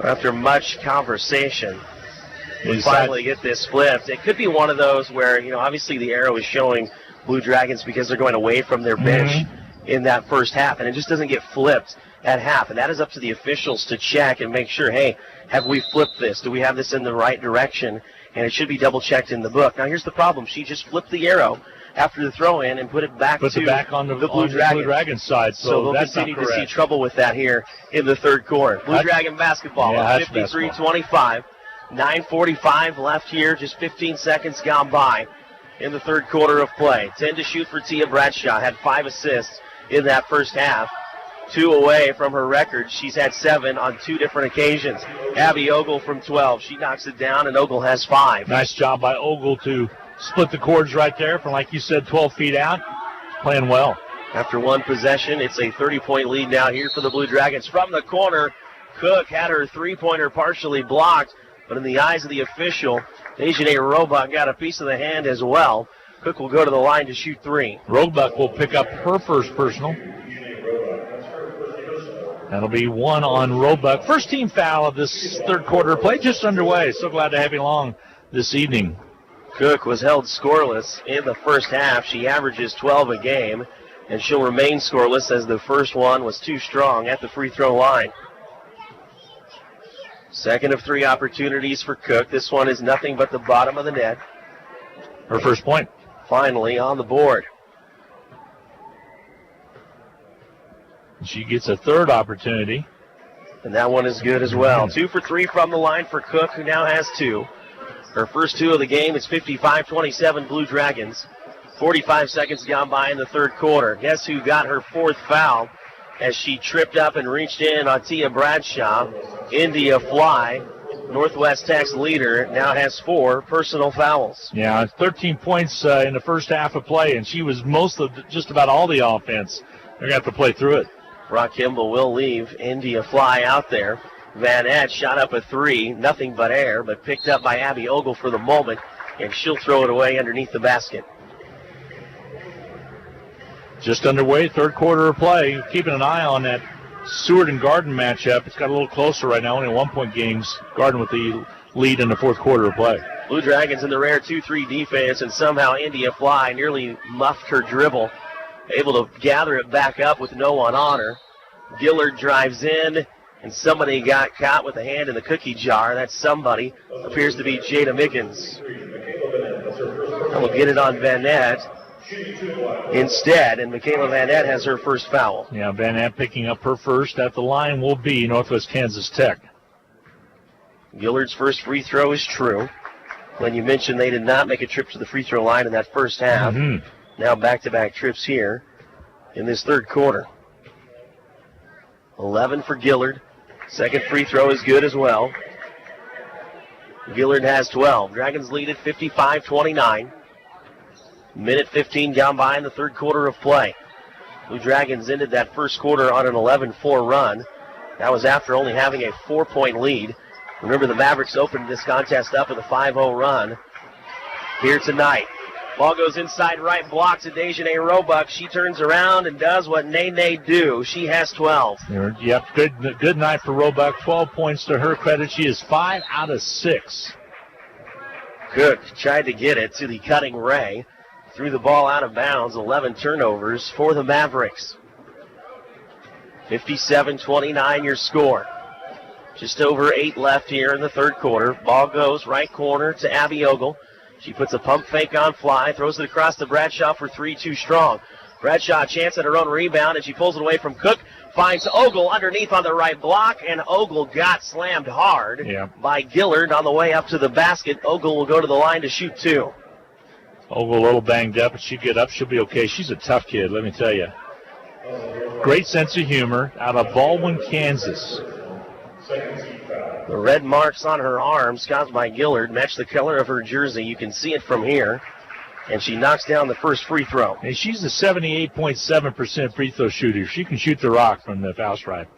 After much conversation, we finally get this flipped. It could be one of those where, obviously the arrow is showing Blue Dragons because they're going away from their bench in that first half, and it just doesn't get flipped at half. And that is up to the officials to check and make sure, hey, have we flipped this? Do we have this in the right direction? And it should be double-checked in the book. Now, here's the problem. She just flipped the arrow after the throw-in and put it back on the Blue Dragons side. So they'll continue to see trouble with that here in the third quarter. Blue Dragon basketball, 53-25. 9:45 left here, just 15 seconds gone by in the third quarter of play. 10 to shoot for Tia Bradshaw. Had 5 assists in that first half. 2 away from her record. She's had 7 on 2 different occasions. Abby Ogle from 12. She knocks it down, and Ogle has 5. Nice job by Ogle to split the cords right there from, like you said, 12 feet out. Playing well. After one possession, it's a 30-point lead now here for the Blue Dragons. From the corner, Cook had her three-pointer partially blocked, but in the eyes of the official, Dejanay Roebuck got a piece of the hand as well. Cook will go to the line to shoot 3. Roebuck will pick up her first personal. That'll be 1 on Roebuck. First team foul of this third quarter play just underway. So glad to have you along this evening. Cook was held scoreless in the first half. She averages 12 a game, and she'll remain scoreless as the first one was too strong at the free throw line. Second of 3 opportunities for Cook. This one is nothing but the bottom of the net. Her first point. Finally on the board. She gets a third opportunity. And that one is good as well. 2 for 3 from the line for Cook, who now has 2. Her first 2 of the game is 55-27 Blue Dragons. 45 seconds gone by in the third quarter. Guess who got her 4th foul as she tripped up and reached in on Tia Bradshaw. India Fly, Northwest Tech's leader, now has 4 personal fouls. Yeah, 13 points in the first half of play, and she was most of just about all the offense. They're going to have to play through it. Brock Kimball will leave India Fly out there. Van Ed shot up a 3, nothing but air, but picked up by Abby Ogle for the moment, and she'll throw it away underneath the basket. Just underway, third quarter of play. Keeping an eye on that Seward and Garden matchup. It's got a little closer right now, only 1-point games. Garden with the lead in the fourth quarter of play. Blue Dragons in the rare 2-3 defense, and somehow India Fly nearly muffed her dribble. Able to gather it back up with no one on her. Gillard drives in, and somebody got caught with a hand in the cookie jar. That somebody appears to be Jada Higgins. And we'll get it on Van Nett instead, and Michaela Van Nett has her first foul. Yeah, Van Nett picking up her first. At the line will be Northwest Kansas Tech. Gillard's first free throw is true. When you mentioned they did not make a trip to the free throw line in that first half. Now back-to-back trips here in this third quarter. 11 for Gillard. Second free throw is good as well. Gillard has 12. Dragons lead at 55-29. Minute 15 gone by in the third quarter of play. Blue Dragons ended that first quarter on an 11-4 run. That was after only having a 4-point lead. Remember, the Mavericks opened this contest up with a 5-0 run here tonight. Ball goes inside right, blocks to Dejanay Roebuck. She turns around and does what Nene do. She has 12. Yep, good night for Roebuck. 12 points to her credit. She is 5 out of 6. Cook tried to get it to the cutting Ray. Threw the ball out of bounds. 11 turnovers for the Mavericks. 57-29 your score. Just over 8 left here in the third quarter. Ball goes right corner to Abby Ogle. She puts a pump fake on Fly, throws it across to Bradshaw for 3, too strong. Bradshaw a chance at her own rebound, and she pulls it away from Cook. Finds Ogle underneath on the right block, and Ogle got slammed hard by Gillard on the way up to the basket. Ogle will go to the line to shoot 2. Ogle a little banged up, but she'll get up. She'll be okay. She's a tough kid, let me tell you. Great sense of humor out of Baldwin, Kansas. The red marks on her arms caused by Gillard match the color of her jersey. You can see it from here. And she knocks down the first free throw. And she's a 78.7% free throw shooter. She can shoot the rock from the foul stripe.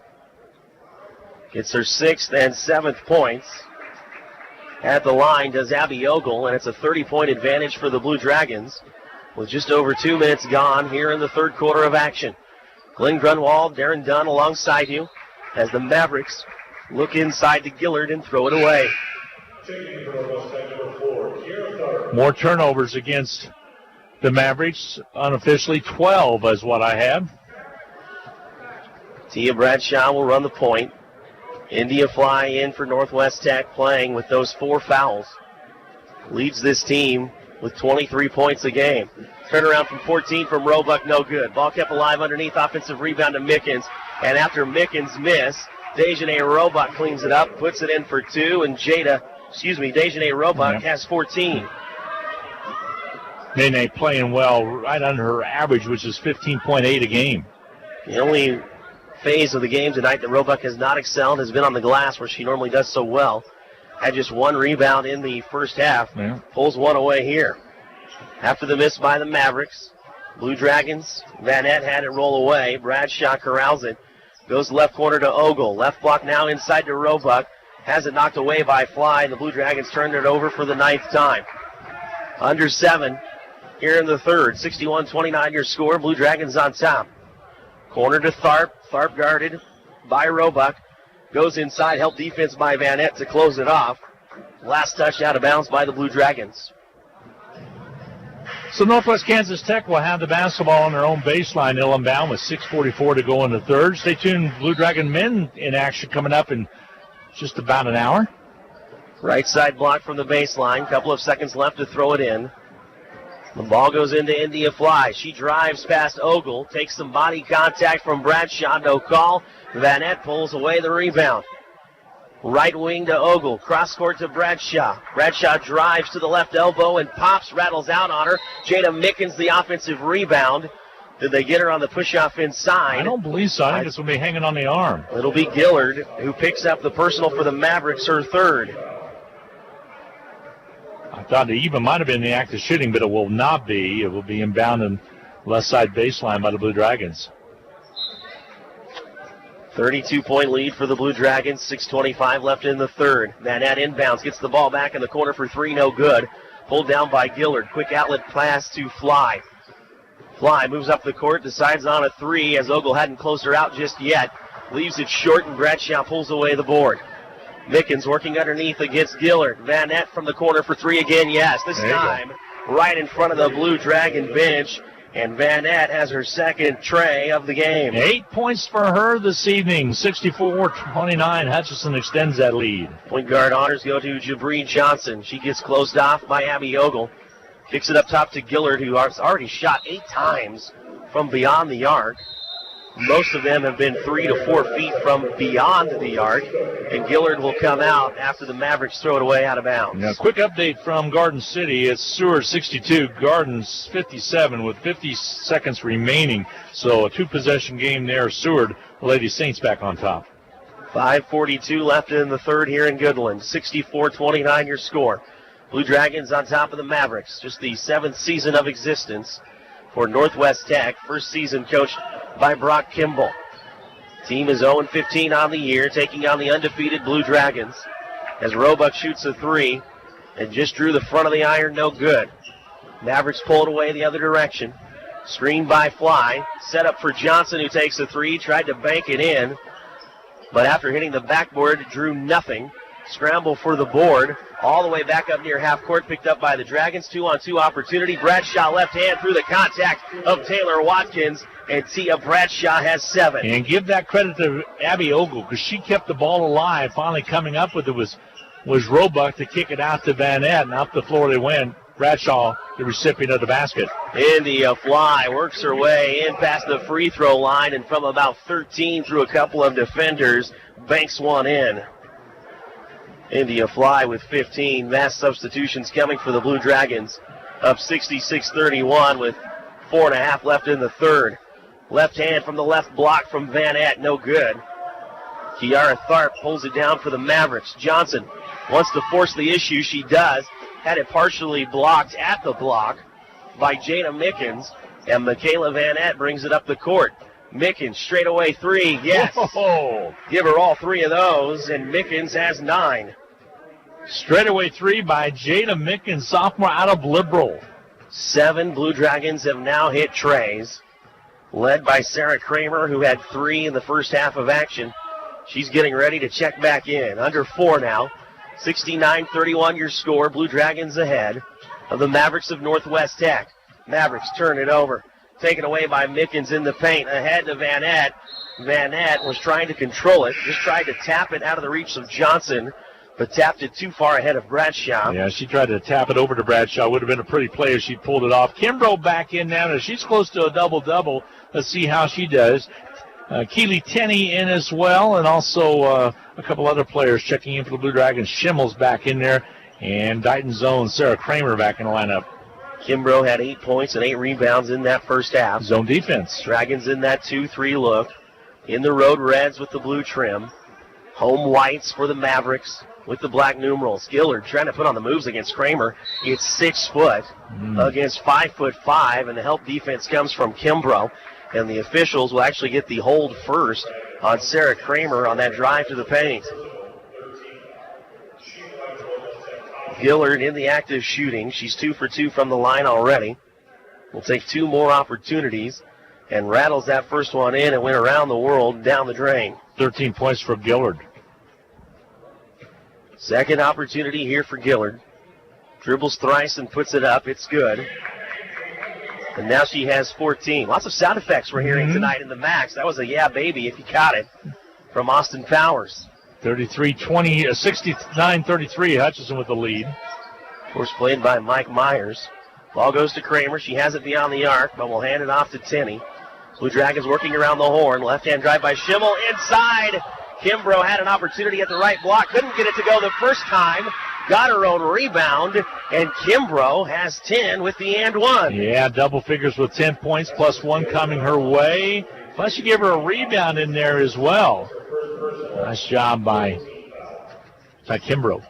Gets her 6th and 7th points. At the line does Abby Ogle, and it's a 30-point advantage for the Blue Dragons with just over 2 minutes gone here in the third quarter of action. Glenn Grunwald, Darren Dunn alongside you as the Mavericks look inside to Gillard and throw it away. More turnovers against the Mavericks. Unofficially 12 is what I have. Tia Bradshaw will run the point. India Fly in for Northwest Tech, playing with those 4 fouls. Leads this team with 23 points a game. Turnaround from 14 from Roebuck, no good. Ball kept alive underneath, offensive rebound to Mickens. And after Mickens' miss, Dejanay Roebuck cleans it up, puts it in for 2, and Dejanay Roebuck has 14. Nene playing well, right under her average, which is 15.8 a game. The only phase of the game tonight that Roebuck has not excelled has been on the glass, where she normally does so well. Had just 1 rebound in the first half. Pulls 1 away here. After the miss by the Mavericks, Blue Dragons, Van Nett had it roll away. Bradshaw corrals it. Goes left corner to Ogle. Left block now inside to Roebuck. Has it knocked away by Fly. The Blue Dragons turned it over for the 9th time. Under 7 here in the third. 61-29 your score. Blue Dragons on top. Corner to Tharp. Tharp guarded by Roebuck. Goes inside. Help defense by Van Nett to close it off. Last touch out of bounds by the Blue Dragons. So Northwest Kansas Tech will have the basketball on their own baseline, ill and bound, with 6:44 to go in the third. Stay tuned. Blue Dragon men in action coming up in just about an hour. Right side block from the baseline. Couple of seconds left to throw it in. The ball goes into India Fly. She drives past Ogle. Takes some body contact from Bradshaw. No call. Van Nett pulls away the rebound. Right wing to Ogle. Cross court to Bradshaw. Bradshaw drives to the left elbow and pops, rattles out on her. Jada Mickens the offensive rebound. Did they get her on the push-off inside? I don't believe so. I think it's going to be hanging on the arm. It'll be Gillard who picks up the personal for the Mavericks, her 3rd. I thought it even might have been the act of shooting, but it will not be. It will be inbound and left side baseline by the Blue Dragons. 32-point lead for the Blue Dragons. 6:25 left in the third. Van Nett inbounds, gets the ball back in the corner for 3, no good. Pulled down by Gillard. Quick outlet pass to Fly. Fly moves up the court, decides on a 3 as Ogle hadn't closed her out just yet. Leaves it short, and Bradshaw pulls away the board. Mickens working underneath against Gillard. Van Nett from the corner for 3 again, yes. This time right in front of the Blue Dragon bench. And Van Nett has her 2nd tray of the game. 8 points for her this evening. 64-29. Hutchinson extends that lead. Point guard honors go to Jabri Johnson. She gets closed off by Abby Ogle. Kicks it up top to Gillard, who has already shot 8 times from beyond the arc. Most of them have been 3 to 4 feet from beyond the arc. And Gillard will come out after the Mavericks throw it away out of bounds. Now, quick update from Garden City. It's Seward 62, Gardens 57 with 50 seconds remaining. So a 2-possession game there. Seward, the Lady Saints back on top. 5:42 left in the third here in Goodland. 64-29 your score. Blue Dragons on top of the Mavericks. Just the 7th season of existence for Northwest Tech. First season coached by Brock Kimball. Team is 0-15 on the year, taking on the undefeated Blue Dragons. As Roebuck shoots a 3 and just drew the front of the iron, no good. Mavericks pulled away the other direction. Screen by Fly. Set up for Johnson, who takes a 3, tried to bank it in. But after hitting the backboard, drew nothing. Scramble for the board. All the way back up near half court, picked up by the Dragons. 2-on-2 opportunity. Bradshaw left hand through the contact of Taylor Watkins. And Tia Bradshaw has 7. And give that credit to Abby Ogle, because she kept the ball alive. Finally coming up with it was Roebuck to kick it out to Van Nett. And up the floor they went. Bradshaw, the recipient of the basket. India Fly works her way in past the free throw line, and from about 13 through a couple of defenders, banks one in. India Fly with 15. Mass substitutions coming for the Blue Dragons. Up 66-31 with 4.5 left in the third. Left hand from the left block from Van Nett, no good. Kiara Tharp pulls it down for the Mavericks. Johnson wants to force the issue. She does. Had it partially blocked at the block by Jada Mickens, and Michaela Van Nett brings it up the court. Mickens, straightaway 3, yes. Whoa. Give her all 3 of those, and Mickens has 9. Straightaway 3 by Jada Mickens, sophomore out of Liberal. 7 Blue Dragons have now hit trays, led by Sarah Kramer, who had 3 in the first half of action. She's getting ready to check back in. Under 4 now. 69-31 your score. Blue Dragons ahead of the Mavericks of Northwest Tech. Mavericks turn it over. Taken away by Mickens in the paint. Ahead to Van Nett. Van Nett was trying to control it. Just tried to tap it out of the reach of Johnson, but tapped it too far ahead of Bradshaw. Yeah, she tried to tap it over to Bradshaw. Would have been a pretty play if she pulled it off. Kimbrough back in now. She's close to a double-double. Let's see how she does. Keely Tenney in as well, and also a couple other players checking in for the Blue Dragons. Schimmel's back in there, and Dighton Zone, Sarah Kramer back in the lineup. Kimbrough had 8 points and 8 rebounds in that first half. Zone defense. Dragons in that 2-3 look. In the road reds with the blue trim. Home whites for the Mavericks with the black numerals. Gillard trying to put on the moves against Kramer. It's 6 foot against 5'5", and the help defense comes from Kimbrough. And the officials will actually get the hold first on Sarah Kramer on that drive to the paint. Gillard in the act of shooting. She's 2 for 2 from the line already. Will take 2 more opportunities and rattles that first one in and went around the world down the drain. 13 points for Gillard. Second opportunity here for Gillard. Dribbles thrice and puts it up. It's good. And now she has 14. Lots of sound effects we're hearing tonight in the Max. That was a yeah, baby, if you caught it, from Austin Powers. 69-33, Hutchinson with the lead. Of course, played by Mike Myers. Ball goes to Kramer. She has it beyond the arc, but will hand it off to Tenney. Blue Dragons working around the horn. Left-hand drive by Schimmel. Inside. Kimbrough had an opportunity at the right block. Couldn't get it to go the first time. Got her own rebound, and Kimbrough has 10 with the and one. Yeah, double figures with 10 points, plus 1 coming her way. Plus you give her a rebound in there as well. Nice job by Kimbrough.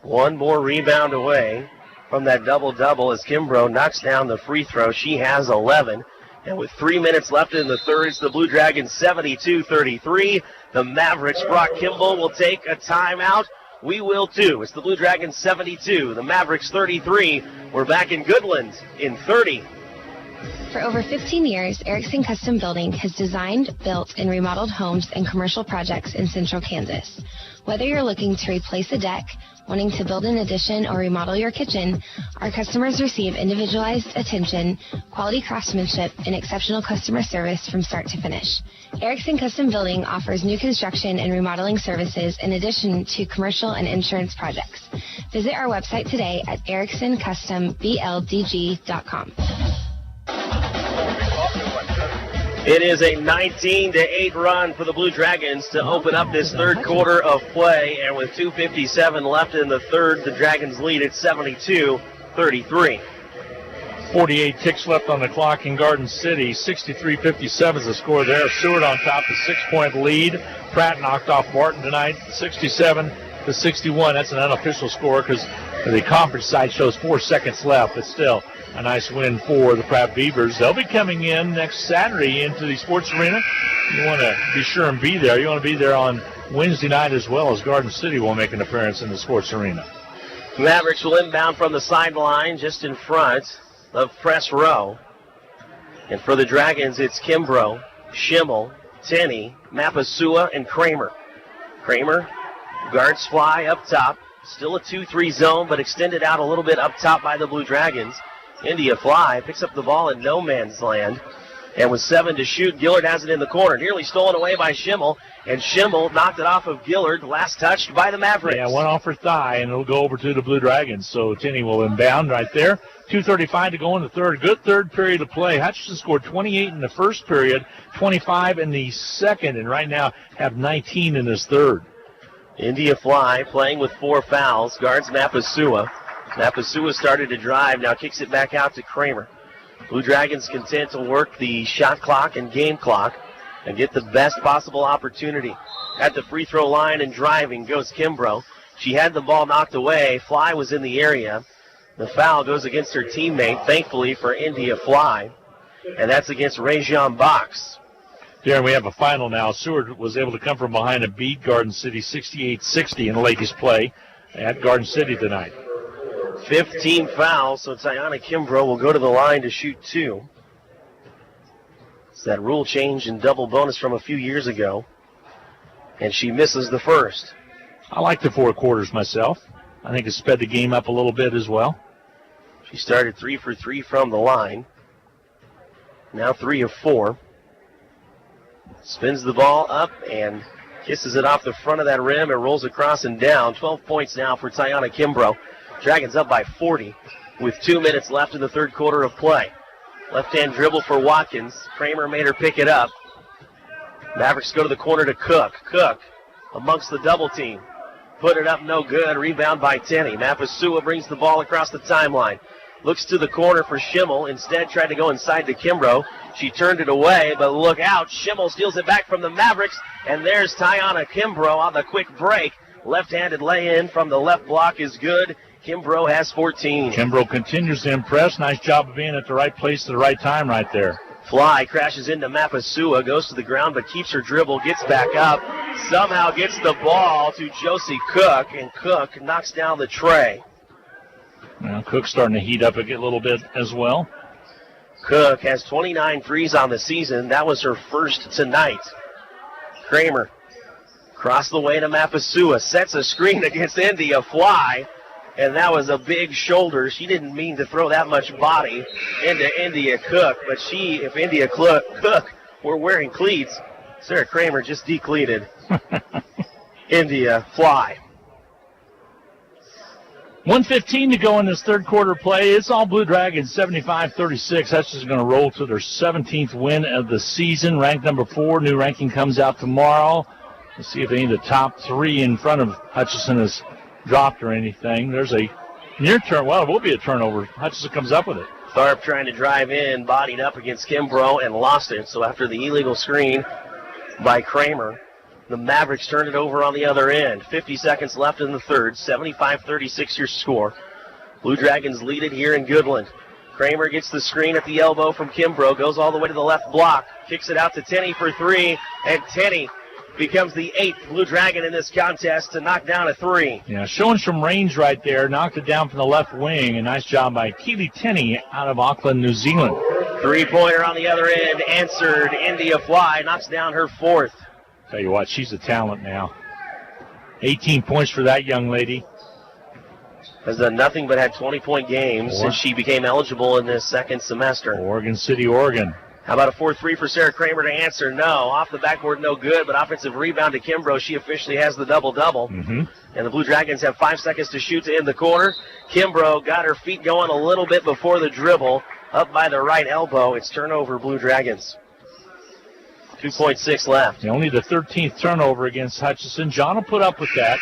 1 more rebound away from that double-double as Kimbrough knocks down the free throw. She has 11. And with 3 minutes left in the third, it's the Blue Dragons 72-33. The Mavericks, Brock Kimball, will take a timeout. We will too. It's the Blue Dragons 72, the Mavericks 33. We're back in Goodland in 30. For over 15 years, Erickson Custom Building has designed, built, and remodeled homes and commercial projects in central Kansas. Whether you're looking to replace a deck, wanting to build an addition, or remodel your kitchen, our customers receive individualized attention, quality craftsmanship, and exceptional customer service from start to finish. Erickson Custom Building offers new construction and remodeling services in addition to commercial and insurance projects. Visit our website today at ericksoncustomBLDG.com. It is a 19-8 run for the Blue Dragons to open up this third quarter of play, and with 2:57 left in the third, the Dragons lead at 72-33. 48 ticks left on the clock in Garden City. 63-57 is the score there. Seward on top, a 6-point lead. Pratt knocked off Martin tonight, 67-61. That's an unofficial score because the conference side shows 4 seconds left, but still a nice win for the Pratt Beavers. They'll be coming in next Saturday into the sports arena. You want to be sure and be there. You want to be there on Wednesday night as well, as Garden City will make an appearance in the sports arena. Mavericks will inbound from the sideline just in front of press row. And for the Dragons, it's Kimbrough, Schimmel, Tenney, Mapasua, and Kramer. Kramer, guards fly up top. Still a 2-3 zone, but extended out a little bit up top by the Blue Dragons. India Fly picks up the ball in no man's land. And with 7 to shoot, Gillard has it in the corner. Nearly stolen away by Schimmel. And Schimmel knocked it off of Gillard. Last touched by the Mavericks. Yeah, one off her thigh, and it'll go over to the Blue Dragons. So Tenney will inbound right there. 2:35 to go in the third. Good third period of play. Hutchinson scored 28 in the first period, 25 in the second, and right now have 19 in this third. India Fly playing with 4 fouls. Guards Mapasua. Mapasua started to drive. Now kicks it back out to Kramer. Blue Dragons content to work the shot clock and game clock and get the best possible opportunity. At the free throw line and driving goes Kimbrough. She had the ball knocked away. Fly was in the area. The foul goes against her teammate, thankfully for India Fly. And that's against Rajon Box. Darren, we have a final now. Seward was able to come from behind and beat Garden City 68-60 in the latest play at Garden City tonight. 15 fouls, so Tyanna Kimbrough will go to the line to shoot 2. It's that rule change and double bonus from a few years ago. And she misses the first. I like the 4 quarters myself. I think it sped the game up a little bit as well. She started 3 for 3 from the line. Now 3 of 4. Spins the ball up and kisses it off the front of that rim and rolls across and down. 12 points now for Tyanna Kimbrough. Dragons up by 40 with 2 minutes left in the third quarter of play. Left-hand dribble for Watkins. Kramer made her pick it up. Mavericks go to the corner to Cook. Cook amongst the double team. Put it up, no good. Rebound by Tenney. Mapasua brings the ball across the timeline. Looks to the corner for Schimmel. Instead tried to go inside to Kimbrough. She turned it away, but look out. Schimmel steals it back from the Mavericks. And there's Tyanna Kimbrough on the quick break. Left-handed lay-in from the left block is good. Kimbrough has 14. Kimbrough continues to impress. Nice job of being at the right place at the right time right there. Fly crashes into Mapasua, goes to the ground but keeps her dribble, gets back up, somehow gets the ball to Josie Cook, and Cook knocks down the tray. Now Cook's starting to heat up a little bit as well. Cook has 29 threes on the season. That was her first tonight. Kramer across the way to Mapasua, sets a screen against India Fly. And that was a big shoulder. She didn't mean to throw that much body into India Cook. But if India Cook were wearing cleats, Sarah Kramer just decleated India Fly. 1:15 to go in this third quarter play. It's all Blue Dragons, 75-36. Hutchinson's going to roll to their 17th win of the season. Ranked number 4. New ranking comes out tomorrow. Let's see if any of the top 3 in front of Hutchinson is dropped or anything. There's a near turn. Well, it will be a turnover. Hutchinson comes up with it. Tharp trying to drive in, bodied up against Kimbrough and lost it. So after the illegal screen by Kramer, the Mavericks turn it over on the other end. 50 seconds left in the third. 75-36 your score. Blue Dragons lead it here in Goodland. Kramer gets the screen at the elbow from Kimbrough, goes all the way to the left block, kicks it out to Tenney for 3, and Tenney becomes the 8th Blue Dragon in this contest to knock down a 3. Yeah, showing some range right there. Knocked it down from the left wing. A nice job by Kayla Tenney out of Auckland, New Zealand. 3-pointer on the other end, answered. India Fly knocks down her 4th. Tell you what, she's a talent now. 18 points for that young lady. Has done nothing but had 20-point games since she became eligible in this second semester. Oregon City, Oregon. How about a 4-3 for Sarah Kramer to answer? No. Off the backboard, no good, but offensive rebound to Kimbrough. She officially has the double-double. And the Blue Dragons have 5 seconds to shoot to end the quarter. Kimbrough got her feet going a little bit before the dribble, up by the right elbow. It's turnover, Blue Dragons. 2.6 left. Only the 13th turnover against Hutchinson. John will put up with that.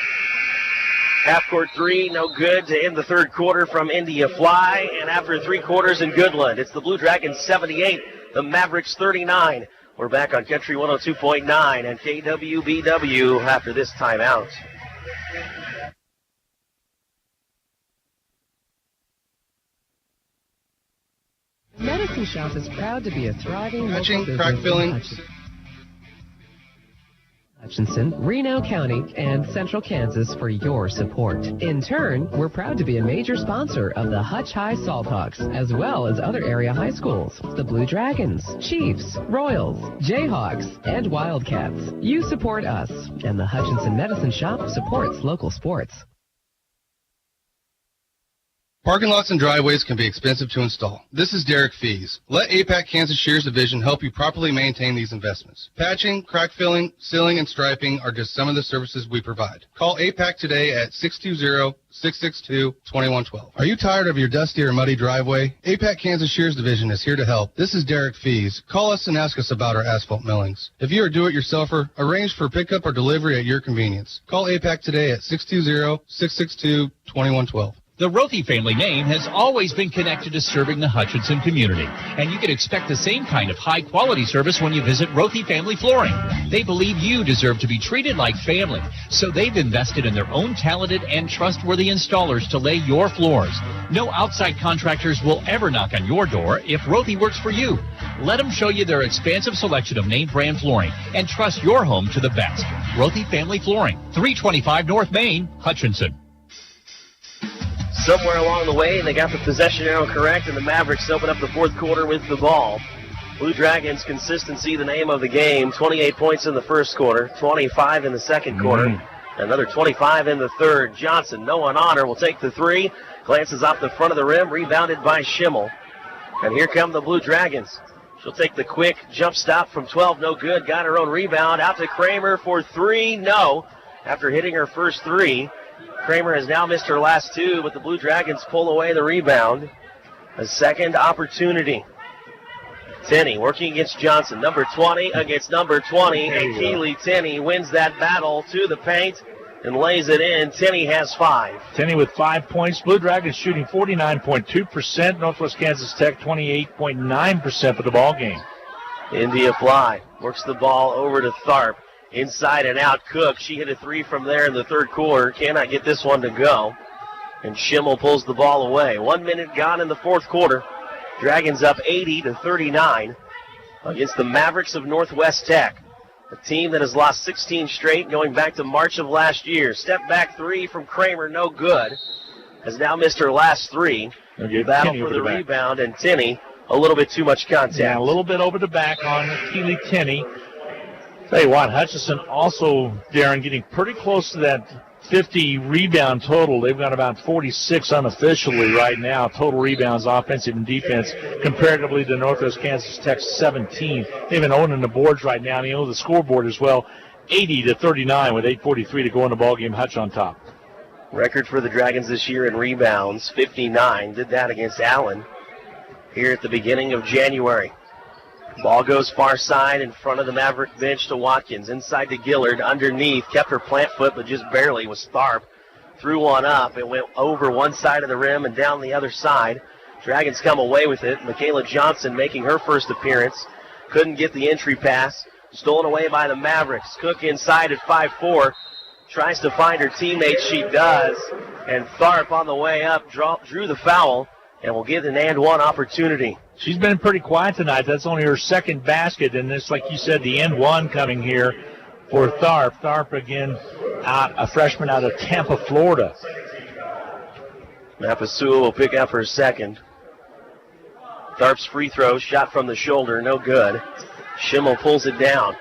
Half-court three, no good to end the third quarter from India Fly. And after 3 quarters in Goodland, it's the Blue Dragons 78, the Mavericks 39. We're back on Country 102.9 and KWBW after this timeout. Medicine Shop is proud to be a thriving Patching, local crack business filling. in Hutchinson, Reno County, and Central Kansas for your support. In turn, we're proud to be a major sponsor of the Hutch High Salthawks, as well as other area high schools, the Blue Dragons, Chiefs, Royals, Jayhawks, and Wildcats. You support us, and the Hutchinson Medicine Shop supports local sports. Parking lots and driveways can be expensive to install. This is Derek Fees. Let APAC Kansas Shears Division help you properly maintain these investments. Patching, crack filling, sealing, and striping are just some of the services we provide. Call APAC today at 620-662-2112. Are you tired of your dusty or muddy driveway? APAC Kansas Shears Division is here to help. This is Derek Fees. Call us and ask us about our asphalt millings. If you are a do-it-yourselfer, arrange for pickup or delivery at your convenience. Call APAC today at 620-662-2112. The Rothy family name has always been connected to serving the Hutchinson community, and you can expect the same kind of high-quality service when you visit Rothy Family Flooring. They believe you deserve to be treated like family, so they've invested in their own talented and trustworthy installers to lay your floors. No outside contractors will ever knock on your door if Rothy works for you. Let them show you their expansive selection of name-brand flooring and trust your home to the best. Rothy Family Flooring, 325 North Main, Hutchinson. Somewhere along the way, they got the possession arrow correct, and the Mavericks open up the fourth quarter with the ball. Blue Dragons consistency, the name of the game. 28 points in the first quarter, 25 in the second quarter, another 25 in the third. Johnson, no one on her, will take the three. Glances off the front of the rim, rebounded by Schimmel. And here come the Blue Dragons. She'll take the quick jump stop from 12, no good. Got her own rebound, out to Kramer for three, no. After hitting her first three, Kramer has now missed her last two, but the Blue Dragons pull away the rebound. A second opportunity. Tenney working against Johnson. Number 20 against number 20. And Keely Tenney wins that battle to the paint and lays it in. Tenney has 5. Tenney with 5 points. Blue Dragons shooting 49.2%. Northwest Kansas Tech 28.9% for the ball game. India Fly works the ball over to Tharp. Inside and out, Cook. She hit a three from there in the third quarter. Cannot get this one to go. And Schimmel pulls the ball away. 1 minute gone in the fourth quarter. Dragons up 80-39 against the Mavericks of Northwest Tech. A team that has lost 16 straight going back to March of last year. Step back three from Kramer, no good. Has now missed her last three. Battle for the rebound, and Tenney, a little bit too much contact. Yeah, a little bit over the back on Keely Tenney. Tell you what, Hutchinson also, Darren, getting pretty close to that 50 rebound total. They've got about 46 unofficially right now, total rebounds, offensive and defense, comparatively to Northwest Kansas Tech's 17. They've been owning the boards right now, and you know the scoreboard as well, 80-39 with 8:43 to go in the ballgame. Hutch on top. Record for the Dragons this year in rebounds, 59. Did that against Allen here at the beginning of January. Ball goes far side in front of the Maverick bench to Watkins. Inside to Gillard. Underneath. Kept her plant foot, but just barely was Tharp. Threw one up. It went over one side of the rim and down the other side. Dragons come away with it. Michaela Johnson making her first appearance. Couldn't get the entry pass. Stolen away by the Mavericks. Cook inside at 5'4". Tries to find her teammate. She does. And Tharp on the way up drew the foul and will get an and one opportunity. She's been pretty quiet tonight. That's only her second basket, and it's like you said, the end one coming here for Tharp. Tharp again, a freshman out of Tampa, Florida. Mapasua will pick up her second. Tharp's free throw, shot from the shoulder, no good. Schimmel pulls it down.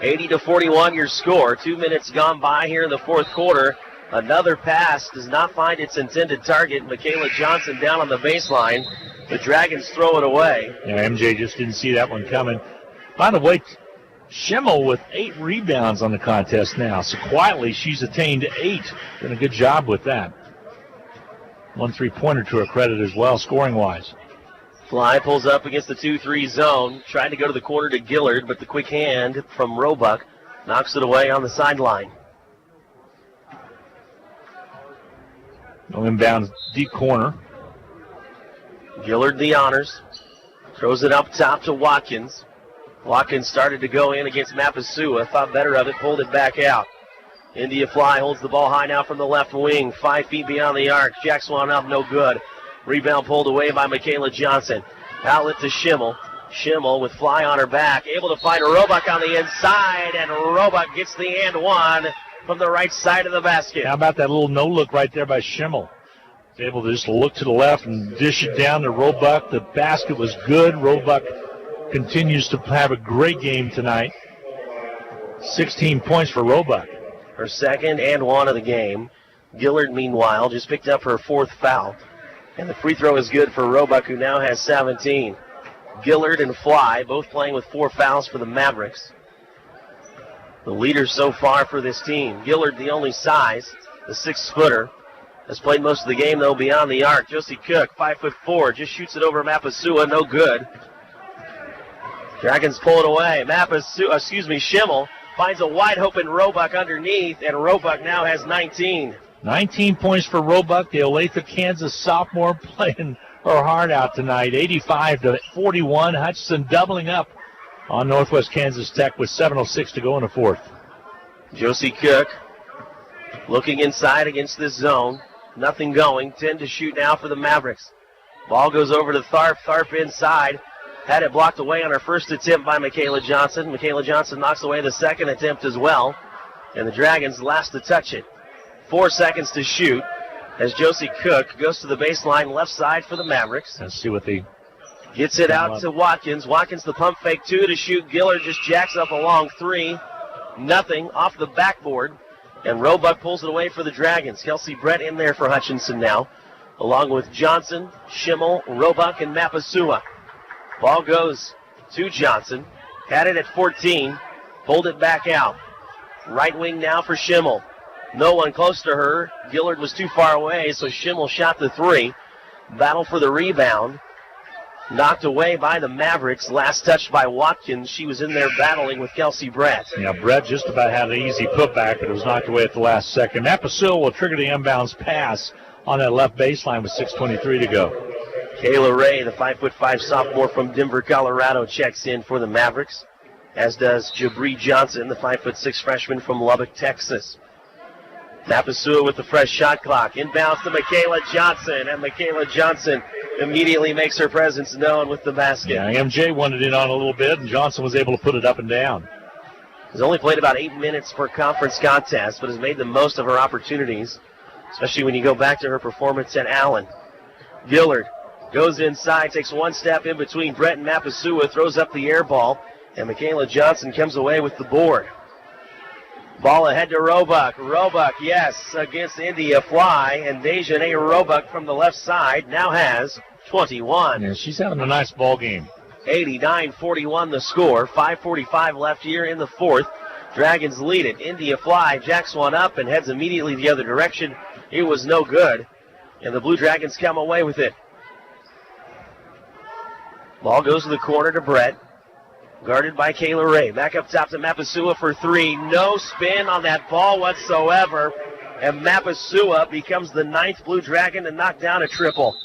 80-41 your score. 2 minutes gone by here in the fourth quarter. Another pass does not find its intended target. Michaela Johnson down on the baseline. The Dragons throw it away. Yeah, MJ just didn't see that one coming. By the way, Schimmel with 8 rebounds on the contest now. So quietly, she's attained 8. Done a good job with that. 1 3-pointer to her credit as well, scoring-wise. Fly pulls up against the 2-3 zone. Tried to go to the corner to Gillard, but the quick hand from Roebuck knocks it away on the sideline. No inbound deep corner. Gillard the honors. Throws it up top to Watkins. Watkins started to go in against Mapasua. Thought better of it. Pulled it back out. India Fly holds the ball high now from the left wing. 5 feet beyond the arc. Jack Swan up. No good. Rebound pulled away by Michaela Johnson. Outlet to Schimmel. Schimmel with Fly on her back. Able to find Roebuck on the inside. And Roebuck gets the and one from the right side of the basket. How about that little no-look right there by Schimmel? Able to just look to the left and dish it down to Roebuck. The basket was good. Roebuck continues to have a great game tonight. 16 points for Roebuck. Her second and one of the game. Gillard, meanwhile, just picked up her 4th foul. And the free throw is good for Roebuck, who now has 17. Gillard and Fly both playing with 4 fouls for the Mavericks. The leaders so far for this team. Gillard, the only size, the 6-footer. Has played most of the game, though, beyond the arc. Josie Cook, 5'4", just shoots it over Mapasua, no good. Dragons pull it away. Schimmel finds a wide-open Roebuck underneath, and Roebuck now has 19. 19 points for Roebuck, the Olathe, Kansas sophomore, playing her heart out tonight. 85-41. Hutchinson doubling up on Northwest Kansas Tech with 7:06 to go in the 4th. Josie Cook looking inside against this zone. Nothing going. 10 to shoot now for the Mavericks. Ball goes over to Tharp. Tharp inside. Had it blocked away on her first attempt by Michaela Johnson. Michaela Johnson knocks away the second attempt as well. And the Dragons last to touch it. 4 seconds to shoot as Josie Cook goes to the baseline left side for the Mavericks. Let's see what they... Gets it out to Watkins. Watkins the pump fake 2 to shoot. Gillard just jacks up a long 3. Nothing off the backboard. And Roebuck pulls it away for the Dragons. Kelsey Brett in there for Hutchinson now, along with Johnson, Schimmel, Roebuck, and Mapasua. Ball goes to Johnson. Had it at 14. Pulled it back out. Right wing now for Schimmel. No one close to her. Gillard was too far away, so Schimmel shot the 3. Battle for the rebound. Knocked away by the Mavericks. Last touched by Watkins. She was in there battling with Kelsey Brett. Yeah, Brett just about had an easy putback, but it was knocked away at the last second. Mapasua will trigger the inbounds pass on that left baseline with 6:23 to go. Kayla Rayne, the 5'5" sophomore from Denver, Colorado, checks in for the Mavericks, as does Jabri Johnson, the 5'6" freshman from Lubbock, Texas. Mapasua with the fresh shot clock. Inbounds to Michaela Johnson, and Michaela Johnson immediately makes her presence known with the basket. Yeah, MJ wanted it on a little bit, and Johnson was able to put it up and down. Has only played about 8 minutes per conference contest, but has made the most of her opportunities, especially when you go back to her performance at Allen. Gillard goes inside, takes 1 step in between Brett and Mapasua, throws up the air ball, and Michaela Johnson comes away with the board. Ball ahead to Roebuck. Roebuck, yes, against India Fly, and Dejanay Roebuck from the left side now has 21. Yeah, she's having a nice ball game. 89-41 the score. 5:45 left here in the 4th. Dragons lead it. India Fly jacks one up and heads immediately the other direction. It was no good, and the Blue Dragons come away with it. Ball goes to the corner to Brett. Guarded by Kayla Rayne. Back up top to Mapasua for 3. No spin on that ball whatsoever. And Mapasua becomes the 9th Blue Dragon to knock down a triple.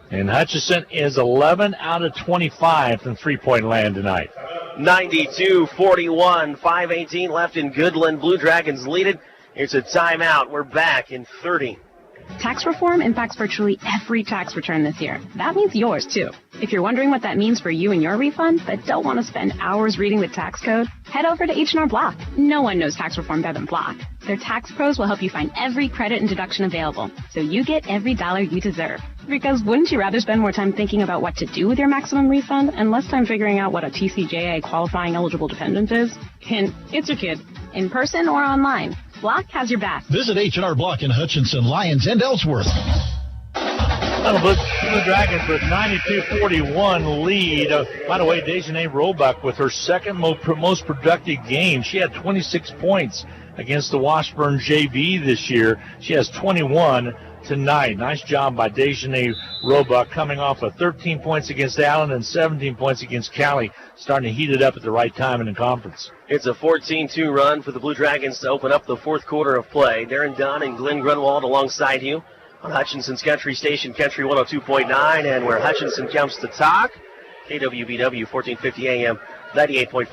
And Hutchinson is 11 out of 25 from three-point land tonight. 92-41. 5:18 left in Goodland. Blue Dragons lead it. It's a timeout. We're back in 30. Tax reform impacts virtually every tax return this year. That means yours, too. If you're wondering what that means for you and your refund, but don't want to spend hours reading the tax code, head over to H&R Block. No one knows tax reform better than Block. Their tax pros will help you find every credit and deduction available, so you get every dollar you deserve. Because wouldn't you rather spend more time thinking about what to do with your maximum refund and less time figuring out what a TCJA qualifying eligible dependent is? Hint, it's your kid. In person or online. Block has your back. Visit H&R Block in Hutchinson, Lyons, and Ellsworth. Blue Dragons with 92-41 lead. By the way, Dejanay Roebuck with her second most productive game. She had 26 points against the Washburn JV this year. She has 21 tonight. Nice job by Dejanay Roebuck, coming off of 13 points against Allen and 17 points against Cali, starting to heat it up at the right time in the conference. It's a 14-2 run for the Blue Dragons to open up the fourth quarter of play. Darren Dunn and Glenn Grunwald alongside you on Hutchinson's Country Station, Country 102.9, and where Hutchinson comes to talk, KWBW 1450 AM, 98.5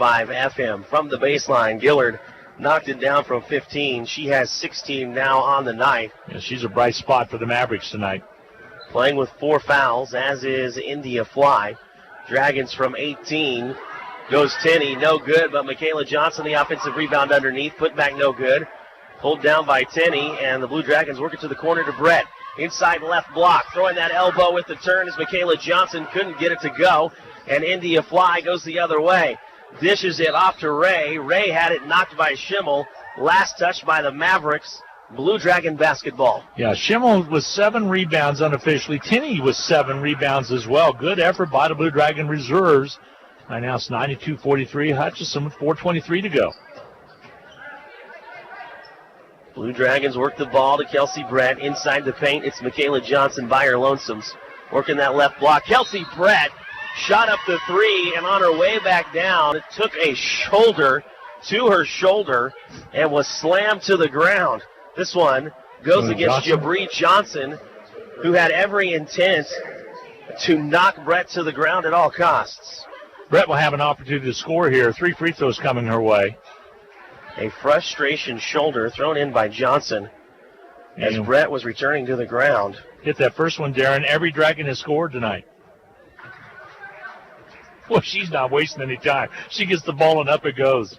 FM. From the baseline, Gillard knocked it down from 15. She has 16 now on the night. Yeah, she's a bright spot for the Mavericks tonight. Playing with 4 fouls, as is India Fly. Dragons from 18. Goes Tenney, no good, but Michaela Johnson, the offensive rebound underneath, put back no good. Pulled down by Tenney, and the Blue Dragons work it to the corner to Brett. Inside left block, throwing that elbow with the turn as Michaela Johnson couldn't get it to go, and India Fly goes the other way. Dishes it off to Ray. Ray had it knocked by Schimmel. Last touch by the Mavericks. Blue Dragon basketball. Yeah, Schimmel with 7 rebounds unofficially. Tenney with 7 rebounds as well. Good effort by the Blue Dragon reserves. Right now it's 92-43. Hutchinson with 4:23 to go. Blue Dragons work the ball to Kelsey Brett. Inside the paint, it's Michaela Johnson by her lonesomes. Working that left block. Kelsey Brett shot up the 3, and on her way back down, it took a shoulder to her shoulder and was slammed to the ground. This one goes against Jabri Johnson, who had every intent to knock Brett to the ground at all costs. Brett will have an opportunity to score here. 3 free throws coming her way. A frustration shoulder thrown in by Johnson as Brett was returning to the ground. Hit that first one, Darren. Every Dragon has scored tonight. Well, she's not wasting any time. She gets the ball and up it goes.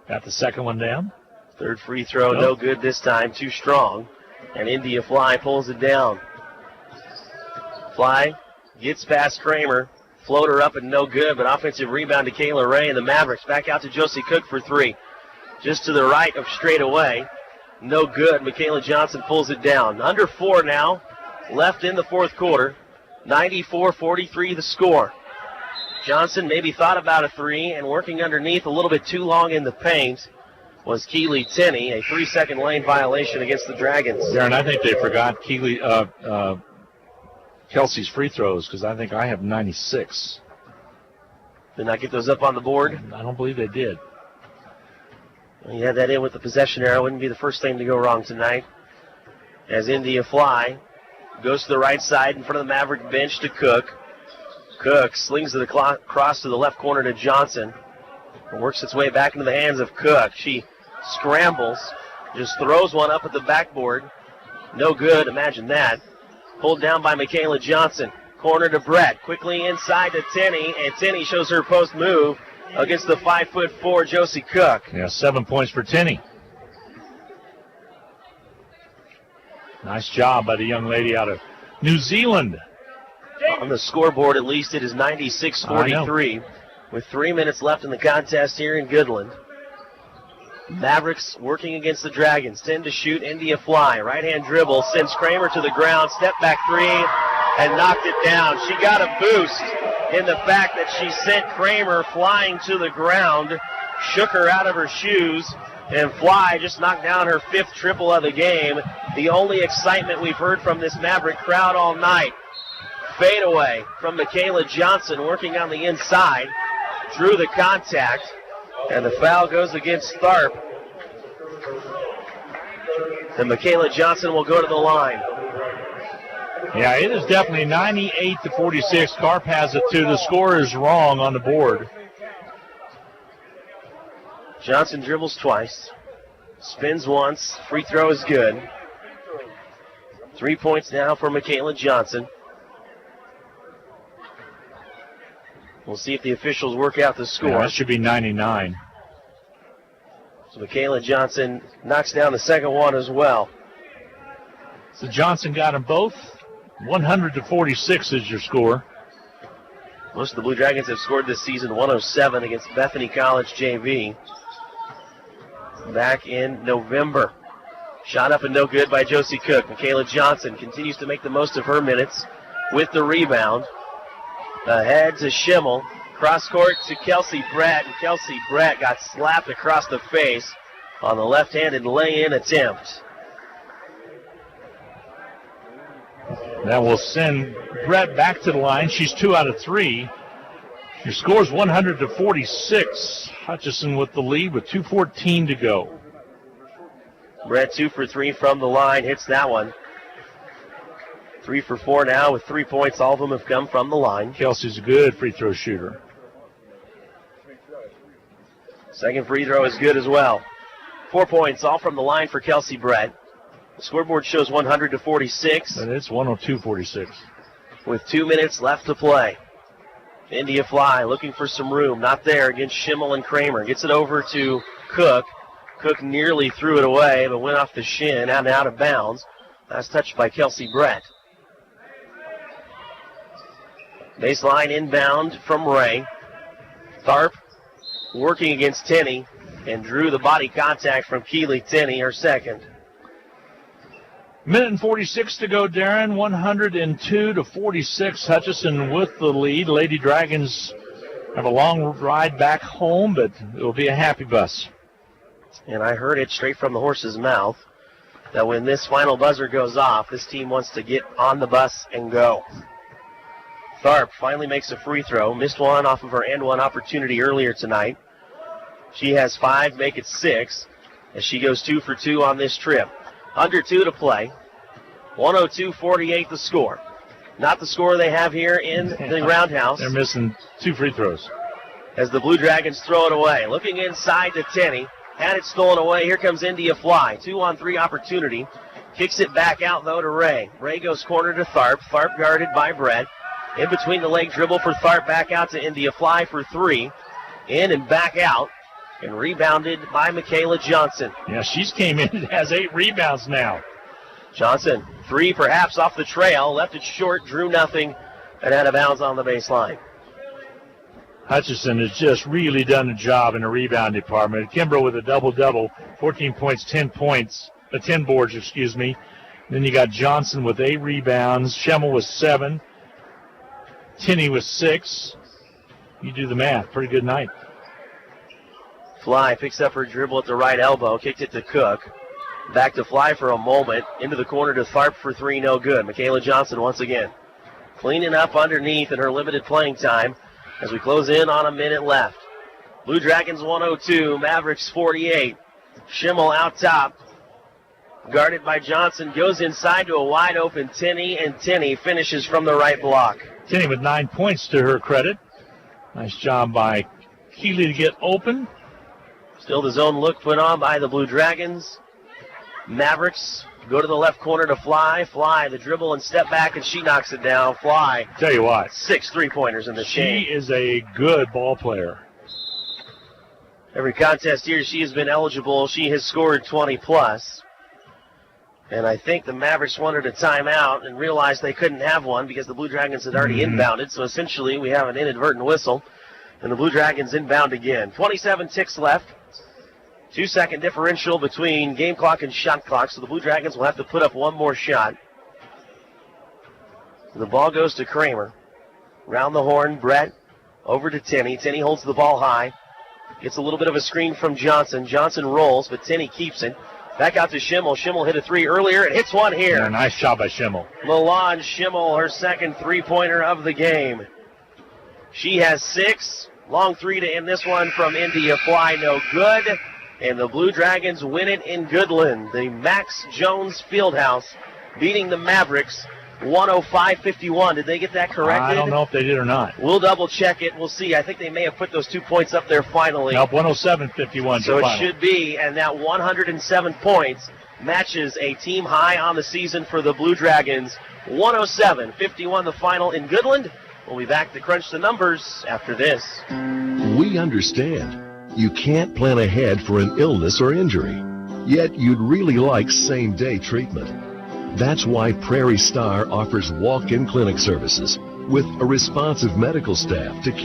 Got the second one down. Third free throw, no good this time. Too strong. And India Fly pulls it down. Fly gets past Kramer. Floater up and no good, but offensive rebound to Kayla Rayne, and the Mavericks back out to Josie Cook for 3. Just to the right of straightaway. No good. Michaela Johnson pulls it down. Under 4 now. Left in the fourth quarter. 94-43 the score. Johnson maybe thought about a 3, and working underneath a little bit too long in the paint was Keely Tenney, a 3-second lane violation against the Dragons. Darren, I think they forgot Kelsey's free throws, because I think I have 96. Did not get those up on the board? I don't believe they did. Well, you had that in with the possession arrow. Wouldn't be the first thing to go wrong tonight. As India Fly goes to the right side in front of the Maverick bench to Cook. Cook slings it across to the left corner to Johnson. It works its way back into the hands of Cook. She scrambles, just throws one up at the backboard. No good, imagine that. Pulled down by Michaela Johnson. Corner to Brett. Quickly inside to Tenney, and Tenney shows her post move against the 5'4" Josie Cook. Yeah, 7 points for Tenney. Nice job by the young lady out of New Zealand. On the scoreboard, at least, it is 96-43 with 3 minutes left in the contest here in Goodland. Mavericks working against the Dragons. 10 to shoot. India Fly. Right-hand dribble. Sends Kramer to the ground. Step back 3 and knocked it down. She got a boost in the fact that she sent Kramer flying to the ground. Shook her out of her shoes. And Fly just knocked down her 5th triple of the game. The only excitement we've heard from this Maverick crowd all night. Fadeaway from Michaela Johnson working on the inside. Drew the contact. And the foul goes against Tharp. And Michaela Johnson will go to the line. Yeah, it is definitely 98-46. Tharp has it too. The score is wrong on the board. Johnson dribbles twice. Spins once. Free throw is good. 3 points now for Michaela Johnson. We'll see if the officials work out the score. Yeah, that should be 99. So Michaela Johnson knocks down the second one as well. So Johnson got them both. 100-46 is your score. Most of the Blue Dragons have scored this season 107 against Bethany College JV. back in November. Shot up and no good by Josie Cook. Michaela Johnson continues to make the most of her minutes with the rebound. Ahead to Schimmel. Cross court to Kelsey Brett, and Kelsey Brett got slapped across the face on the left-handed lay-in attempt. That will send Brett back to the line. She's 2 out of 3. Your score is 100-46. Hutchinson with the lead with 2:14 to go. Brett 2 for 3 from the line, hits that one. 3 for 4 now with 3 points. All of them have come from the line. Kelsey's a good free throw shooter. Second free throw is good as well. 4 points, all from the line for Kelsey Brett. The scoreboard shows 100-46. And it's 102-46. With 2 minutes left to play. India Fly looking for some room. Not there against Schimmel and Kramer. Gets it over to Cook. Cook nearly threw it away, but went off the shin and out of bounds. That's touched by Kelsey Brett. Baseline inbound from Ray. Tharp working against Tenney and drew the body contact from Keeley Tenney, her second. Minute and 46 to go, Darren. 102-46. Hutchinson with the lead. Lady Dragons have a long ride back home, but it will be a happy bus. And I heard it straight from the horse's mouth that when this final buzzer goes off, this team wants to get on the bus and go. Tharp finally makes a free throw. Missed one off of her and one opportunity earlier tonight. She has 5, make it 6, as she goes 2 for 2 on this trip. Under 2 to play. 102-48 the score. Not the score they have here in the roundhouse. They're missing 2 free throws. As the Blue Dragons throw it away. Looking inside to Tenney. Had it stolen away. Here comes India Fly. 2-on-3 opportunity. Kicks it back out, though, to Ray. Ray goes corner to Tharp. Tharp guarded by Brett. In between the leg dribble for Tharp. Back out to India Fly for 3. In and back out. And rebounded by Michaela Johnson. Yeah, she's came in and has 8 rebounds now. Johnson, 3 perhaps off the trail. Left it short, drew nothing, and out of bounds on the baseline. Hutchinson has just really done a job in the rebound department. Kimbrough with a double-double, 14 points, 10 boards, excuse me. Then you got Johnson with 8 rebounds. Schimmel with 7. Tenney with 6. You do the math. Pretty good night. Fly picks up her dribble at the right elbow, kicked it to Cook. Back to Fly for a moment. Into the corner to Tharp for 3, no good. Michaela Johnson once again. Cleaning up underneath in her limited playing time as we close in on a minute left. Blue Dragons 102, Mavericks 48. Schimmel out top. Guarded by Johnson, goes inside to a wide open Tenney, and Tenney finishes from the right block. Tenney with 9 points to her credit. Nice job by Keeley to get open. Still the zone look put on by the Blue Dragons. Mavericks go to the left corner to Fly. Fly, the dribble and step back, and she knocks it down. Fly. Tell you what. 6 3-pointers in the chain. She is a good ball player. Every contest here she has been eligible. She has scored 20+. And I think the Mavericks wanted a timeout and realized they couldn't have one because the Blue Dragons had already inbounded. So essentially we have an inadvertent whistle. And the Blue Dragons inbound again. 27 ticks left. 2-second differential between game clock and shot clock, so the Blue Dragons will have to put up one more shot. The ball goes to Kramer. Round the horn, Brett over to Tenney. Tenney holds the ball high. Gets a little bit of a screen from Johnson. Johnson rolls, but Tenney keeps it. Back out to Schimmel. Schimmel hit a 3 earlier and hits one here. Yeah, nice job by Schimmel. Milan Schimmel, her second 3-pointer of the game. She has 6. Long 3 to end this one from India Fly, no good. And the Blue Dragons win it in Goodland. The Max Jones Fieldhouse beating the Mavericks 105-51. Did they get that corrected? I don't know if they did or not. We'll double check it. We'll see. I think they may have put those 2 points up there finally. Nope, 107-51. So it should be, and that 107 points matches a team high on the season for the Blue Dragons. 107-51 the final in Goodland. We'll be back to crunch the numbers after this. We understand. You can't plan ahead for an illness or injury, yet you'd really like same-day treatment. That's why Prairie Star offers walk-in clinic services with a responsive medical staff to keep